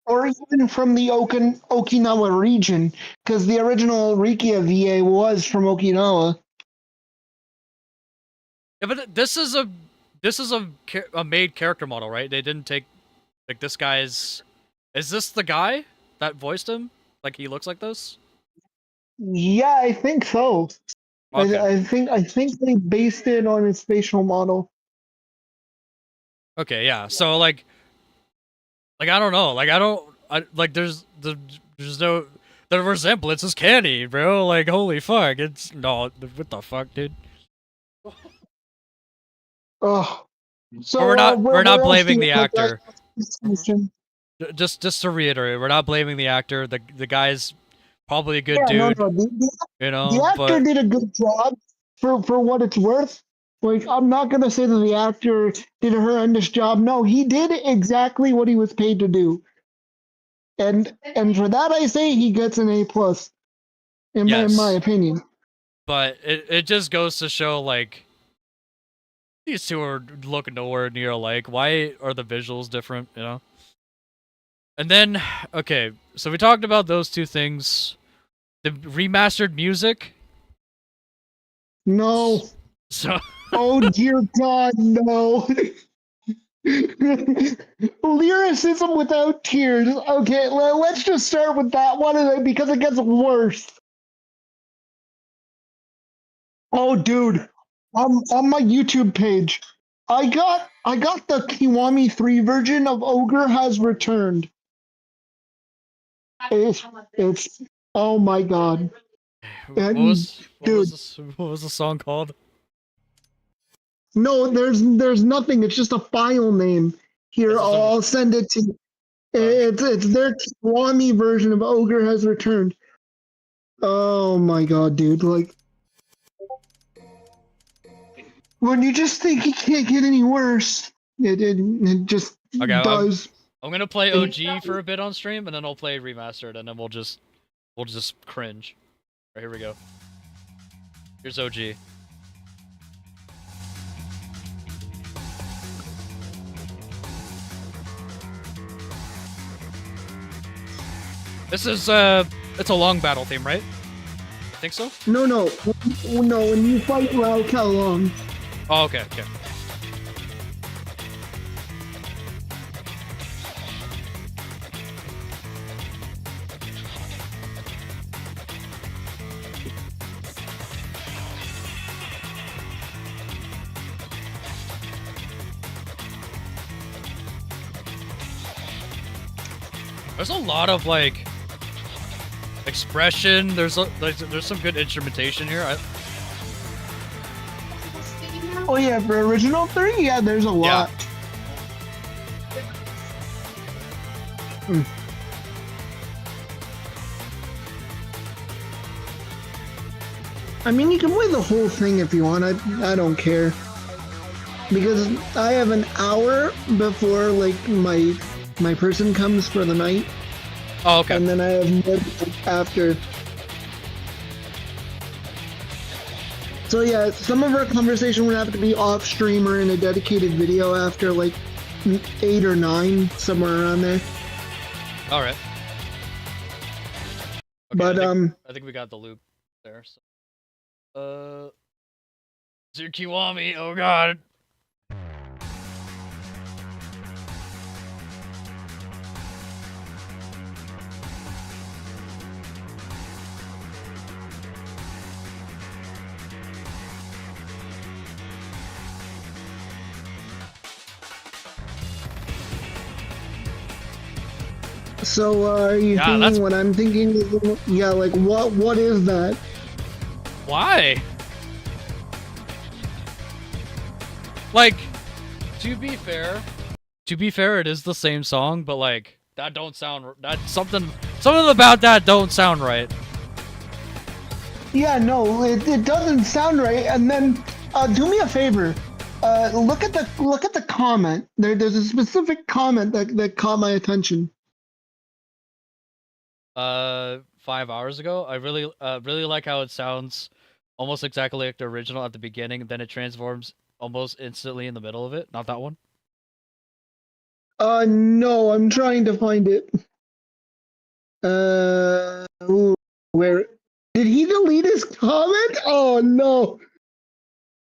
or even from the Okinawa region, because the original Rikia VA was from Okinawa. Yeah, but this is a made character model, right? They didn't take, like, this guy's. Is this the guy that voiced him? Like, he looks like this? Yeah, I think so. Okay. I think they based it on his facial model. Okay, yeah. So like I don't know. There's no, the resemblance is canny, bro. Like, holy fuck. It's no, what the fuck, dude? Oh, so But we're not else blaming do the you think actor. that- Just to reiterate, we're not blaming the actor. The guy's probably a good Yeah, dude, no, you know, the actor but did a good job for what it's worth. Like, I'm not gonna say that the actor did a horrendous job. No, he did exactly what he was paid to do, and for that I say he gets an A+. In Yes. my opinion. but it just goes to show, like, these two are looking nowhere near alike. Why are the visuals different, you know? And then, okay, so we talked about those two things. The remastered music. No. So Oh dear God, no. Lyricism without tears. Okay, let's just start with that one because it gets worse. Oh, dude, on my YouTube page, I got the Kiwami 3 version of Ogre Has Returned. It's oh my God. what was the song called? No, there's nothing. It's just a file name. Here, This is I'll send it to you. It's their Kiwami version of Ogre Has Returned. Oh my God, dude! Like, when you just think it can't get any worse, it just Okay, does. I'm gonna play OG for a bit on stream, and then I'll play remastered, and then we'll just cringe. Right, here we go. Here's OG. This is it's a long battle theme, right? I think so. No. When you fight Rao Kalong, Oh, okay. There's a lot of, like, expression. There's some good instrumentation here. oh yeah, for original 3, yeah, there's a lot. I mean, you can play the whole thing if you want. I don't care. Because I have an hour before, like, my person comes for the night. Oh, okay. And then I have more after. So yeah, some of our conversation would have to be off stream or in a dedicated video after like 8 or 9, somewhere around there. All right. Okay, But I think we got the loop there. So. Tsukiwami. Oh god. so are you Yeah, thinking that's- what I'm thinking? Yeah, like what is that? Why? Like, to be fair, it is the same song, but like that don't sound something about that don't sound right. Yeah, no, it doesn't sound right. And then do me a favor. Look at the comment. There's a specific comment that caught my attention. 5 hours ago, I really like how it sounds almost exactly like the original at the beginning, then it transforms almost instantly in the middle of it. Not that one. No, I'm trying to find it. Ooh, where did he delete his comment? Oh no.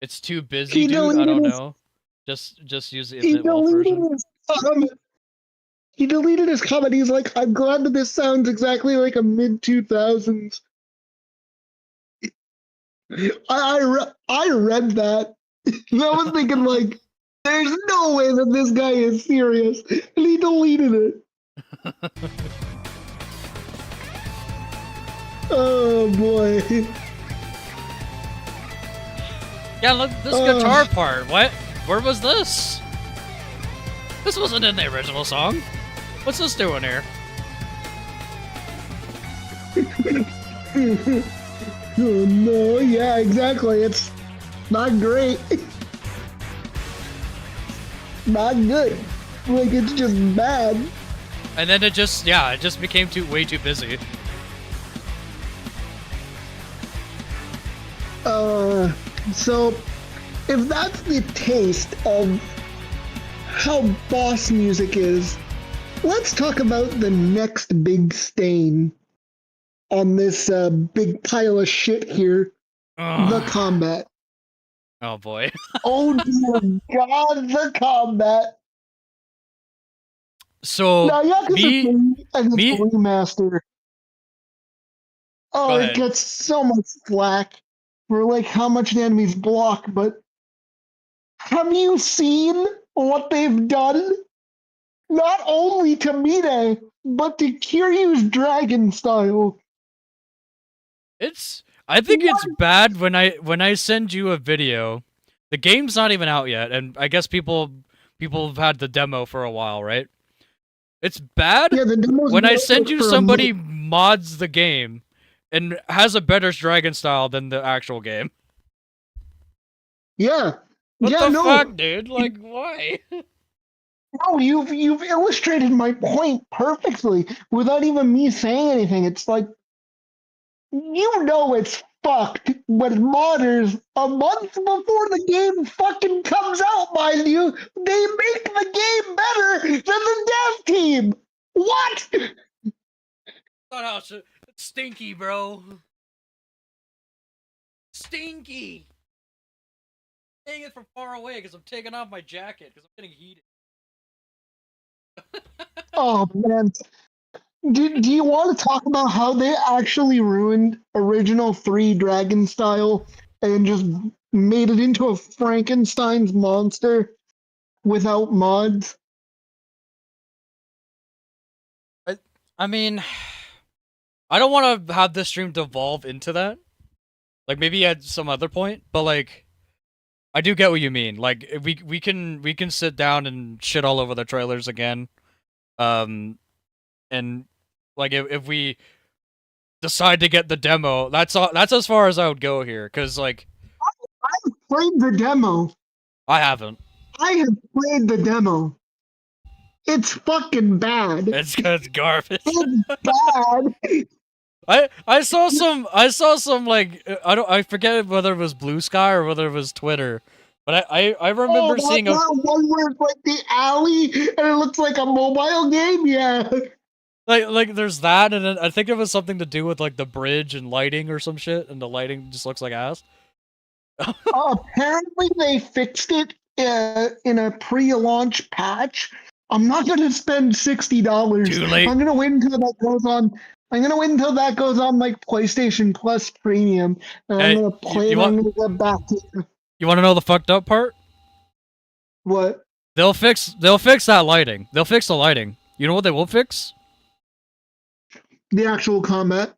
It's too busy, He dude. I deleted don't his- know. Just use the He Infinite Wealth deleted version. his comment. He deleted his comment. He's like, I'm glad that this sounds exactly like a mid 2000s. I read that. And I was thinking like, there's no way that this guy is serious, and he deleted it. Oh boy. Yeah, look, this guitar part. What? Where was this? This wasn't in the original song. What's this doing here? Oh no, yeah, exactly. It's not great. Not good. Like, it's just bad. And then it just became way too busy. So if that's the taste of how boss music is, let's talk about the next big stain on this big pile of shit here. Ugh. The combat. Oh boy. Oh dear God, the combat. So Now Yakuza 3 and its remaster. Oh, Go it ahead. gets so much flack for like how much the enemies block, but have you seen what they've done? Not only to Mine, but to Kiryu's dragon style. I think it's bad when I send you a video. The game's not even out yet, and I guess people have had the demo for a while, right? It's bad Yeah, the demo's when I been send out you for a somebody month. mods the game and has a better dragon style than the actual game. Yeah. What yeah, the no. fuck, dude? Like, why? No, you've illustrated my point perfectly without even me saying anything. It's like, you know it's fucked when modders, a month before the game fucking comes out, mind you, they make the game better than the dev team. What? Not how it's stinky, bro. Stinky. Saying it from far away because I'm taking off my jacket because I'm getting heated. Oh man. Do you want to talk about how they actually ruined original 3 Dragon style and just made it into a Frankenstein's monster without mods? I mean, I don't want to have this stream devolve into that. Like maybe at some other point, but like, I do get what you mean. Like we can sit down and shit all over the trailers again, and like if we decide to get the demo. That's all. That's as far as I would go here, because like Played the demo. I haven't. I have played the demo. It's fucking bad. It's garbage. It's bad. I saw some like I forget whether it was Blue Sky or whether it was Twitter, but I remember seeing a one where it's like the alley and it looks like a mobile game. Yeah. like there's that, and then I think it was something to do with like the bridge and lighting or some shit, and the lighting just looks like ass. Apparently they fixed it in a pre-launch patch. I'm not going to spend $60. Too late. I'm going to wait until that goes on. I'm going to wait until that goes on like PlayStation Plus Premium, and Hey, I'm going to play it. I'm going to get back to it. You want to know the fucked up part? What? They'll fix that lighting. They'll fix the lighting. You know what they won't fix? The actual combat.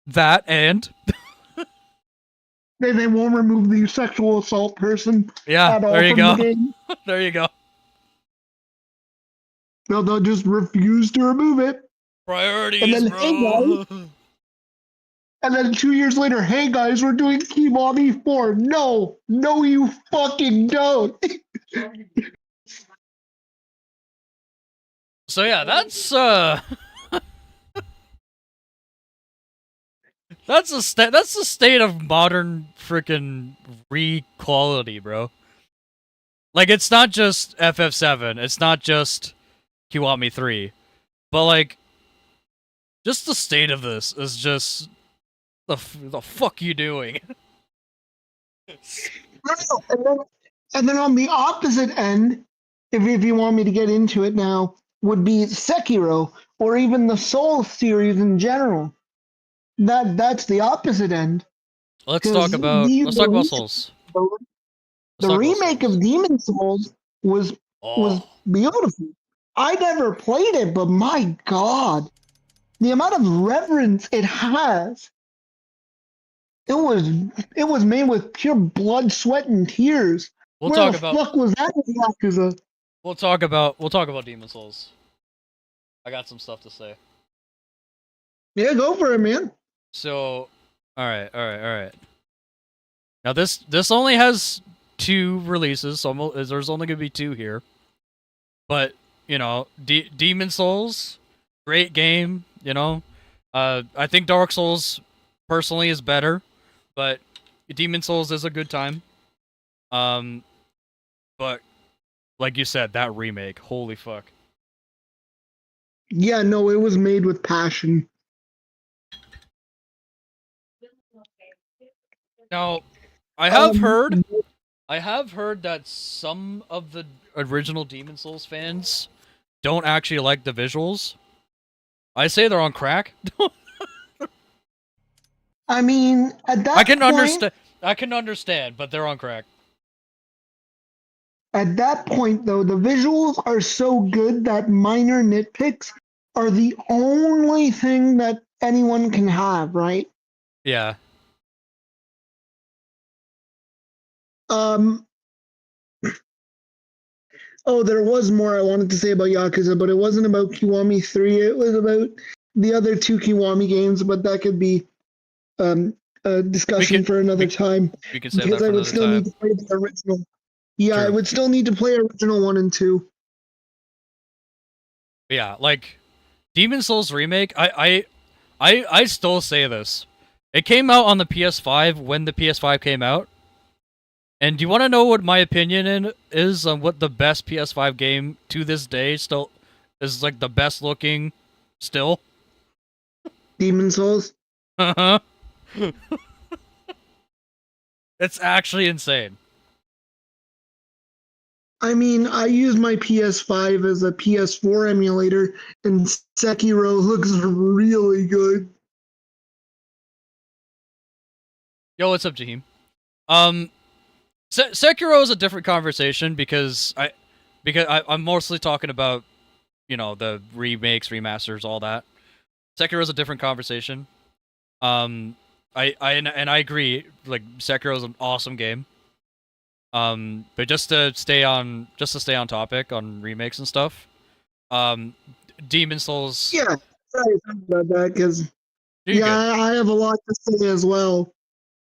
That and They won't remove the sexual assault person. yeah, at all there you from go. the game. There you go. They'll just refuse to remove it. Priorities, And then, bro. hey, And then 2 years later, hey guys, we're doing Kiwami 4. No, you fucking don't. So yeah, that's that's the state of modern freaking re-quality, bro. Like, it's not just FF7, it's not just Kiwami 3, but like, just the state of this is just the fuck you doing? And then on the opposite end, if you want me to get into it now, would be Sekiro or even the Soul series in general. That's the opposite end. Let's talk about Souls. The remake of Demon Souls was beautiful. I never played it, but my god, the amount of reverence it has. It was made with pure blood, sweat, and tears. We'll Where talk the about fuck was that in Yakuza? we'll talk about Demon Souls. I got some stuff to say. Yeah, go for it, man. So, all right. Now this only has 2 releases, so there's only gonna be 2 here. But you know, Demon Souls, great game. You know, I think Dark Souls personally is better, but Demon Souls is a good time. But like you said, that remake, holy fuck. Yeah, no, it was made with passion. Now, I have heard that some of the original Demon Souls fans don't actually like the visuals. I say they're on crack. I mean, at that I can point, understand, but they're on crack. At that point, though, the visuals are so good that minor nitpicks are the only thing that anyone can have, right? Yeah. Oh, there was more I wanted to say about Yakuza, but it wasn't about Kiwami 3. It was about the other 2 Kiwami games, but that could be a discussion for another time. We can say that Because for I would another still time. need to play the original. Yeah, I True. would still need to play original 1 and 2. Yeah, like Demon Souls remake, I still say this. It came out on the PS5 when the PS5 came out. And do you want to know what my opinion is on what the best PS5 game to this day still is, like the best looking still? Demon Souls? Uh-huh. It's actually insane. I mean, I use my PS5 as a PS4 emulator, and Sekiro looks really good. Yo, what's up, Jaheim? Sekiro is a different conversation because I'm mostly talking about, you know, the remakes, remasters, all that. Sekiro is a different conversation. I agree. Like, Sekiro is an awesome game. But just to stay on topic on remakes and stuff. Demon Souls. Yeah, sorry about that, because You're Yeah, good. I have a lot to say as well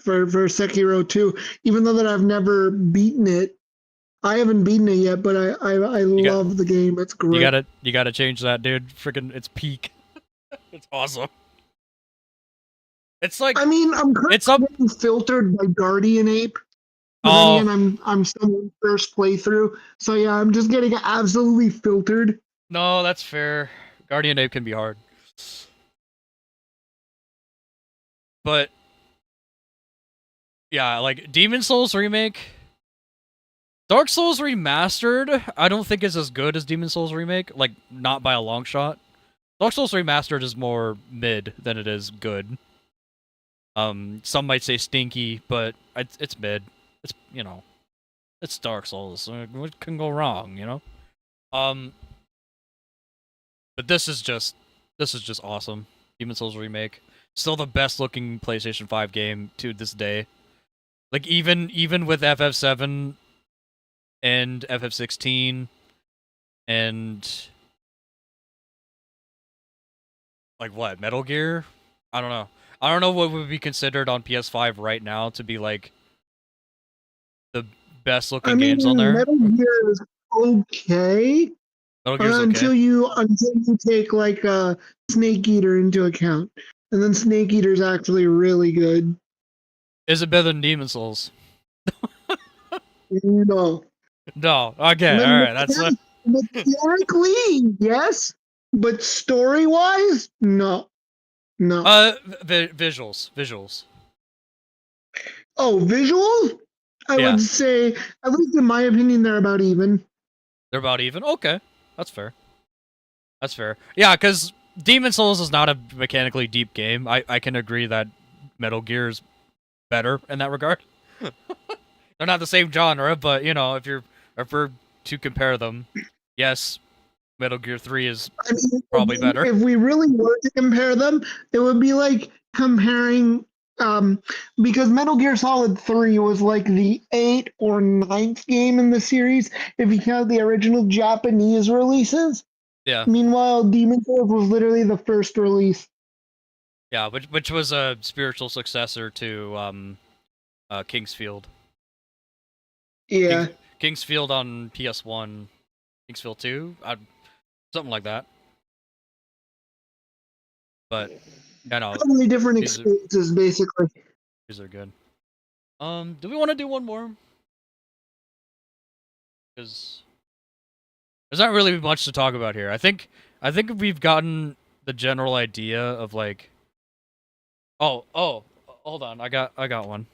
for Sekiro 2. Even though that I've never beaten it, I haven't beaten it yet, but I You got love the game. It's great. you gotta change that, dude. Freaking, it's peak. It's awesome. It's like I mean, I'm it's up. currently getting filtered by Guardian Ape, but then Oh again, I'm still in first playthrough, so yeah, I'm just getting absolutely filtered. no, that's fair. Guardian Ape can be hard, but yeah, like Demon Souls remake, Dark Souls remastered. I don't think is as good as Demon Souls remake. Like not by a long shot. Dark Souls remastered is more mid than it is good. Some might say stinky, but it's mid. It's it's Dark Souls. What can go wrong? Um, but this is just awesome. Demon Souls remake, still the best looking PlayStation 5 game to this day. Like even with FF7 and FF16 and like what Metal Gear, I don't know. I don't know what would be considered on PS5 right now to be like the best I looking games on mean, there. Metal Gear is okay Metal Gear's okay. until you take like Snake Eater into account, and then Snake Eater's actually really good. Is it better than Demon Souls? No, No. Okay. Me- All right. That's mechanically yes, but story wise, no, no. visuals. Oh, visuals? I Yeah, would say, at least in my opinion, they're about even. they're about even. Okay, that's fair. That's fair. Yeah, because Demon Souls is not a mechanically deep game. I can agree that Metal Gear is better in that regard. They're not the same genre, but if we're to compare them, yes, Metal Gear 3 is I mean, probably better. if we really were to compare them, it would be like comparing, um, because Metal Gear Solid 3 was like the eighth or ninth game in the series, if you count the original Japanese releases. Yeah, Meanwhile, Demon Souls was literally the first release. yeah, which was a spiritual successor to Kingsfield. Kings Yeah. Kingsfield on PS1, Kingsfield 2, something like that. But Totally different these are experiences, basically. these are good. Do we want to do one more? Because there's not really much to talk about here. I think we've gotten the general idea of like. Oh, hold on. I got one.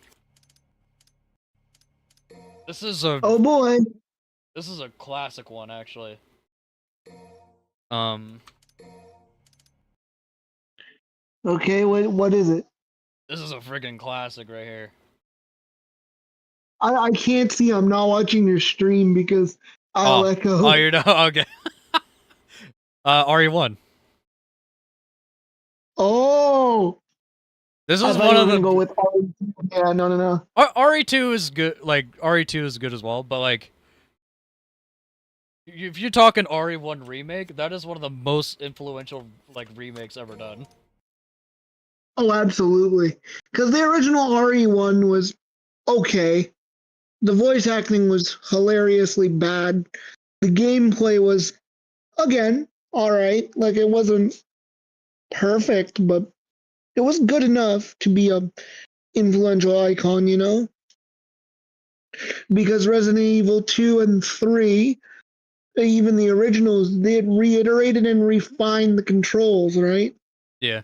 This is a Oh boy. this is a classic one actually. Um, Okay, what is it? this is a friggin' classic right here. I can't see. I'm not watching your stream because I'll Oh, oh, echo. you're not okay. RE1. Oh, This I is thought one you of were gonna go the with. Yeah, no, no, no. RE2 is good. Like RE2 is good as well, but like if you're talking RE1 remake, that is one of the most influential like remakes ever done. Oh, absolutely. Because the original RE1 was okay. The voice acting was hilariously bad. The gameplay was, again, all right. Like it wasn't perfect, but it was good enough to be a influential icon, you know? Because Resident Evil 2 and 3, even the originals, they had reiterated and refined the controls, right? Yeah.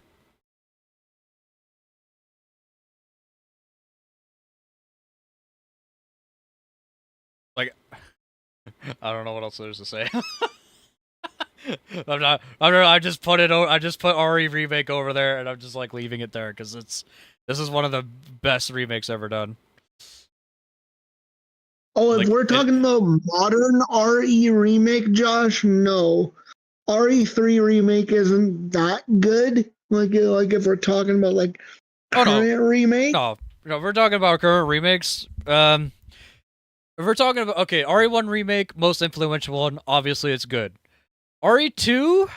Like I don't know what else there's to say. I just put it. I just put RE remake over there, and I'm just like leaving it there because this is one of the best remakes ever done. Oh, if Like we're it. talking about modern RE remake, Josh, no. RE3 remake isn't that good. Like if we're talking about like Oh no, current remake. no. We're talking about current remakes. If we're talking about okay, RE1 remake, most influential one. Obviously, it's good. RE2.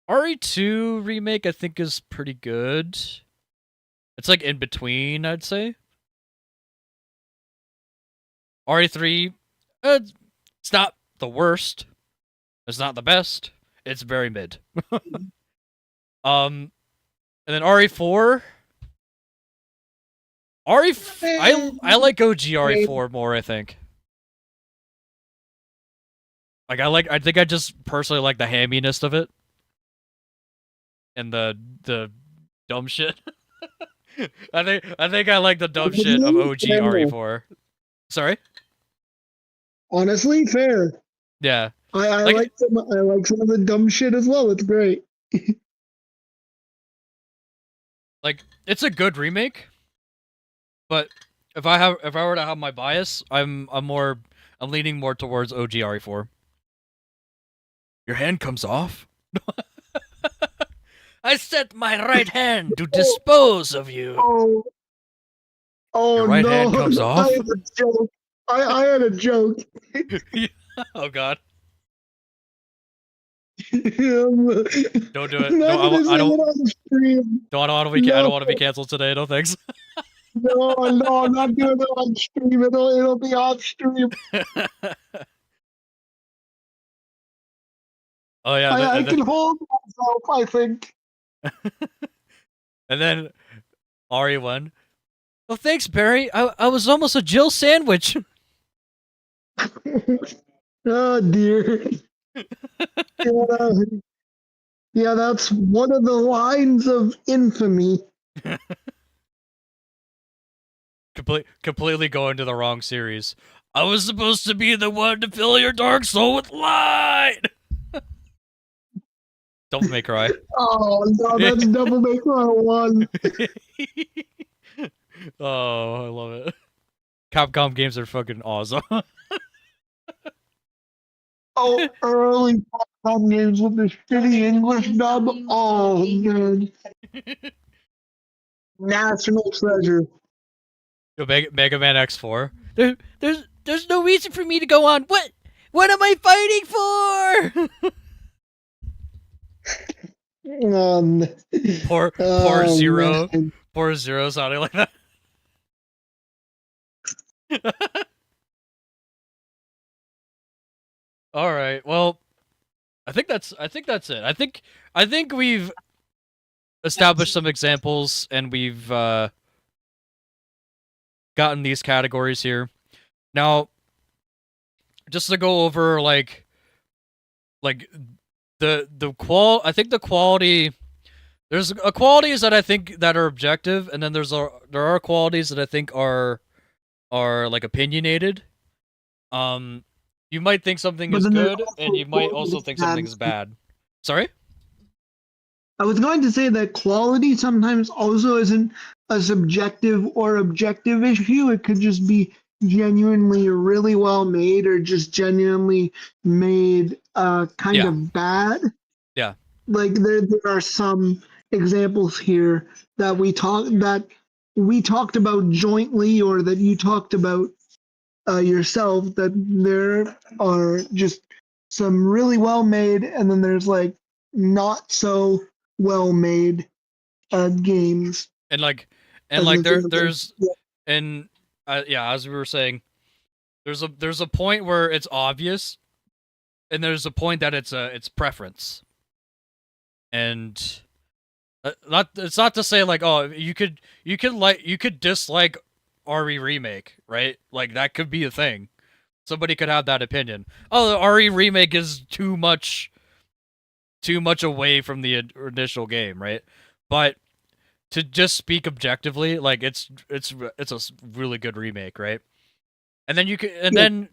RE2 remake, I think, is pretty good. It's like in between, I'd say. RE3, it's not the worst. It's not the best. It's very mid. And then RE4. I like OG RE4 more, I think. Like I think I just personally like the hamminess of it. And the dumb shit. I think I like the dumb shit of OG RE4. Sorry? Honestly, fair. Yeah. I like some of the dumb shit as well. It's great. Like, it's a good remake, but if I were to have my bias, I'm leaning more towards OG RE4. Your hand comes off? I set my right hand to dispose of you. Oh Your right no! hand comes off? I had a joke. I had a joke. Oh god. Don't Don't do it. No, I don't want to be canceled today. No thanks. No, I'm not doing it on stream. It'll be off stream. Oh yeah, I can hold myself, I think. And then RE1. Oh, thanks, Barry. I was almost a Jill sandwich. Oh dear. Yeah, that's one of the lines of infamy. Completely going to the wrong series. I was supposed to be the one to fill your dark soul with light. Devil May Cry. Oh no, that's Devil May Cry 1. Oh, I love it. Capcom games are fucking awesome. Oh, early Capcom games with the shitty English dub. Oh man, national treasure. Mega Man X4. There's no reason for me to go on. What am I fighting for? Poor Zero. Man. Poor Zero sounding like that. All right. Well, I think that's it. I think we've established some examples and we've gotten these categories here. Now, just to go over like I think the quality. There's qualities that I think that are objective, and then there are qualities that I think are like opinionated. You might think something is good, and you might also think something is bad. Sorry? I was going to say that quality sometimes also isn't a subjective or objective issue. It could just be genuinely really well made or just genuinely made kind of bad. Yeah. Like there are some examples here that we talked about jointly, or that you talked about yourself, that there are just some really well made, and then there's like not so well made games. And as we were saying, there's a point where it's obvious, and there's a point that it's preference. And it's not to say like, oh, you could dislike RE remake, right? Like that could be a thing. Somebody could have that opinion. Oh, the RE remake is too much away from the initial game, right? But to just speak objectively, like it's a really good remake, right? And then then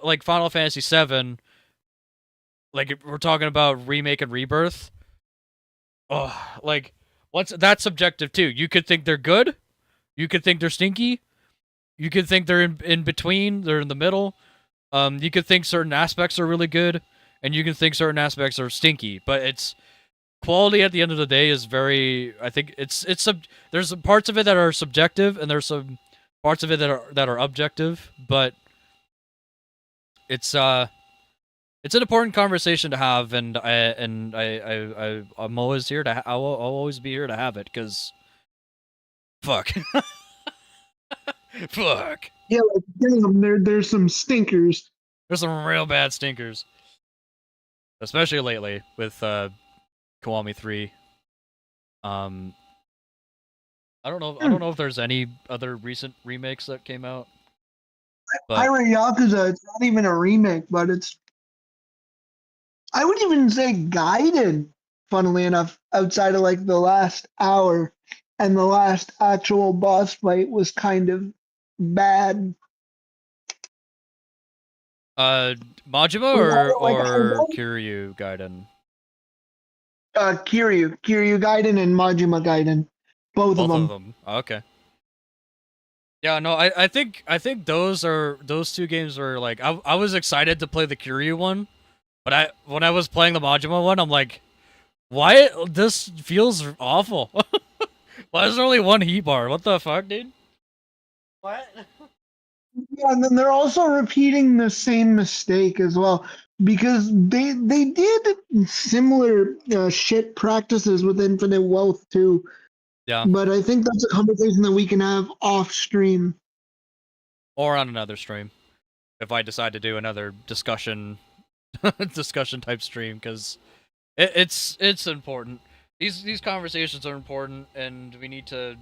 like Final Fantasy VII, like we're talking about remake and rebirth. Oh, like that's subjective too. You could think they're good, you could think they're stinky, you could think they're in between, they're in the middle. You could think certain aspects are really good, and you can think certain aspects are stinky. But it's quality at the end of the day is very. I think there's parts of it that are subjective, and there's some parts of it that are objective. But it's it's an important conversation to have, and I'm always here to I'll always be here to have it, because fuck. Fuck. Yeah, like damn, there's some stinkers. There's some real bad stinkers. Especially lately with Kiwami 3. Um I don't know if there's any other recent remakes that came out. But Pirate Yakuza, it's not even a remake, but it's I would even say guided, funnily enough, outside of like the last hour and the last actual boss fight was kind of bad. Majima or Kiryu Gaiden? Kiryu Gaiden and Majima Gaiden. Both of them. Okay. Yeah, no, I think those two games were like I was excited to play the Kiryu one, but when I was playing the Majima one, I'm like, why this feels awful? Why is there only one heat bar? What the fuck, dude? What? Yeah, and then they're also repeating the same mistake as well because they did similar shit practices with Infinite Wealth too. Yeah. But I think that's a conversation that we can have off stream. Or on another stream, if I decide to do another discussion type stream, because it's important. These conversations are important, and we need to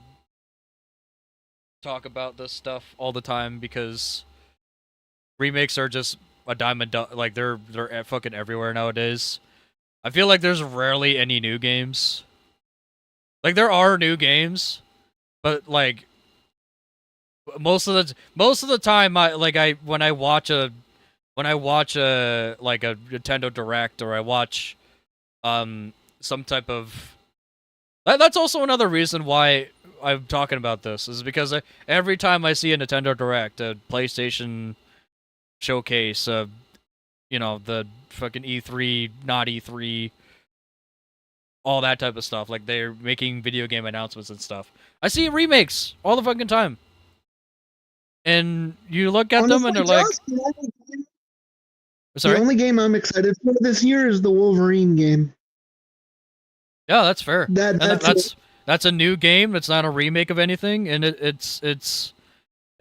talk about this stuff all the time, because remakes are just a dime a dozen. Like they're fucking everywhere nowadays. I feel like there's rarely any new games. Like there are new games, but like most of the time, when I watch a like a Nintendo Direct, or I watch some type of that's also another reason why I'm talking about this, is because every time I see a Nintendo Direct, a PlayStation showcase, you know, the fucking E3, not E3, all that type of stuff, like they're making video game announcements and stuff, I see remakes all the fucking time. And you look at them and they're like, sorry? The only game I'm excited for this year is the Wolverine game. Yeah, that's fair. That's a new game. It's not a remake of anything, and it's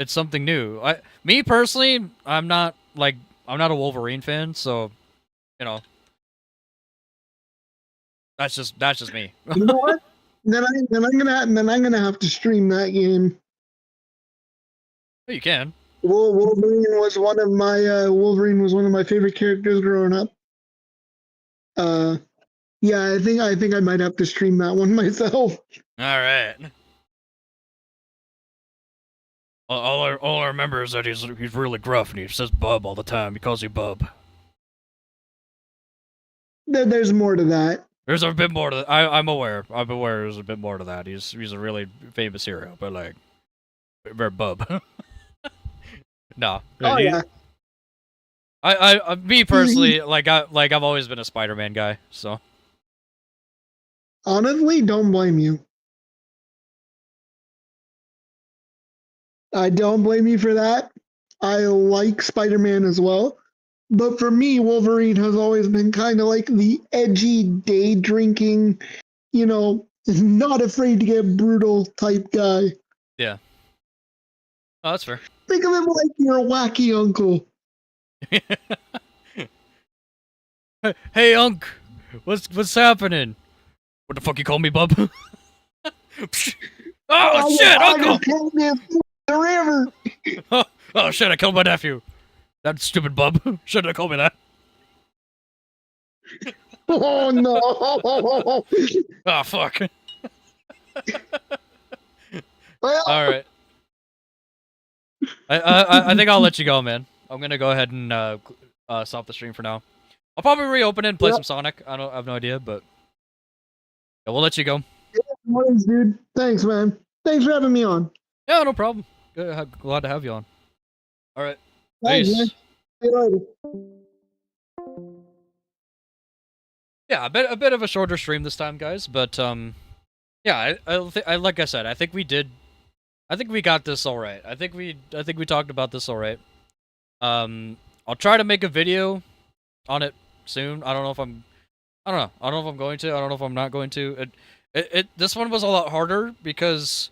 something new. Me personally, I'm not a Wolverine fan, so you know, that's just me. You know what? Then I'm gonna have to stream that game. You can. Wolverine was one of my favorite characters growing up. Yeah, I think I might have to stream that one myself. All right. All I remember is that he's really gruff and he says "bub" all the time. He calls you Bub. There's more to that. There's a bit more to that. I'm aware. There's a bit more to that. He's a really famous hero, but like, very Bub. No. Oh yeah. Me personally, I've always been a Spider-Man guy, so. Honestly, don't blame you. I don't blame you for that. I like Spider-Man as well. But for me, Wolverine has always been kind of like the edgy, day drinking, you know, not afraid to get brutal type guy. Yeah. Oh, that's fair. Think of him like your wacky uncle. Hey, Unc, what's happening? What the fuck you call me, Bub? Oh shit, Uncle! The river. Oh shit, I killed my nephew. That stupid Bub. Shouldn't have called me that. Oh no! Oh fuck. Well, All right. I think I'll let you go, man. I'm gonna go ahead and stop the stream for now. I'll probably reopen it and play some Sonic. I have no idea, but yeah, we'll let you go. Thanks, dude. Thanks, man. Thanks for having me on. Yeah, no problem. Glad to have you on. All right. Thanks, Peace. man. See you later. Yeah, a bit of a shorter stream this time, guys. But yeah, I like I said, I think we got this all right. I think we talked about this all right. I'll try to make a video on it soon. I don't know if I'm. I don't know. I don't know if I'm going to. I don't know if I'm not going to. This one was a lot harder because,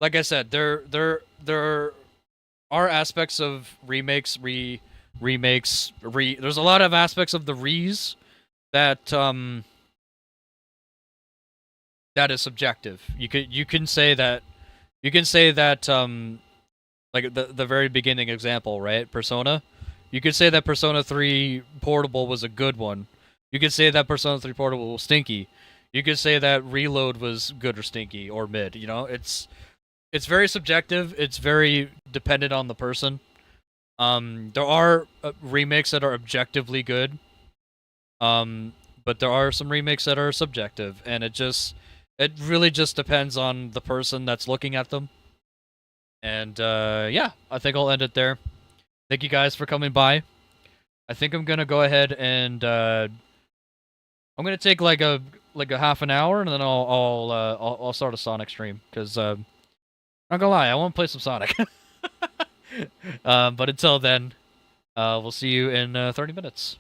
like I said, there are aspects of remakes. There's a lot of aspects of the re's that that is subjective. You can say that like the very beginning example, right? Persona. You could say that Persona 3 Portable was a good one. You could say that Persona 3 Portable was stinky. You could say that Reload was good or stinky or mid, you know? It's very subjective. It's very dependent on the person. There are remakes that are objectively good. But there are some remakes that are subjective, and it really just depends on the person that's looking at them. And yeah, I think I'll end it there. Thank you guys for coming by. I think I'm gonna go ahead and I'm gonna take like a half an hour, and then I'll start a Sonic stream because not gonna lie, I want to play some Sonic. But until then, we'll see you in 30 minutes.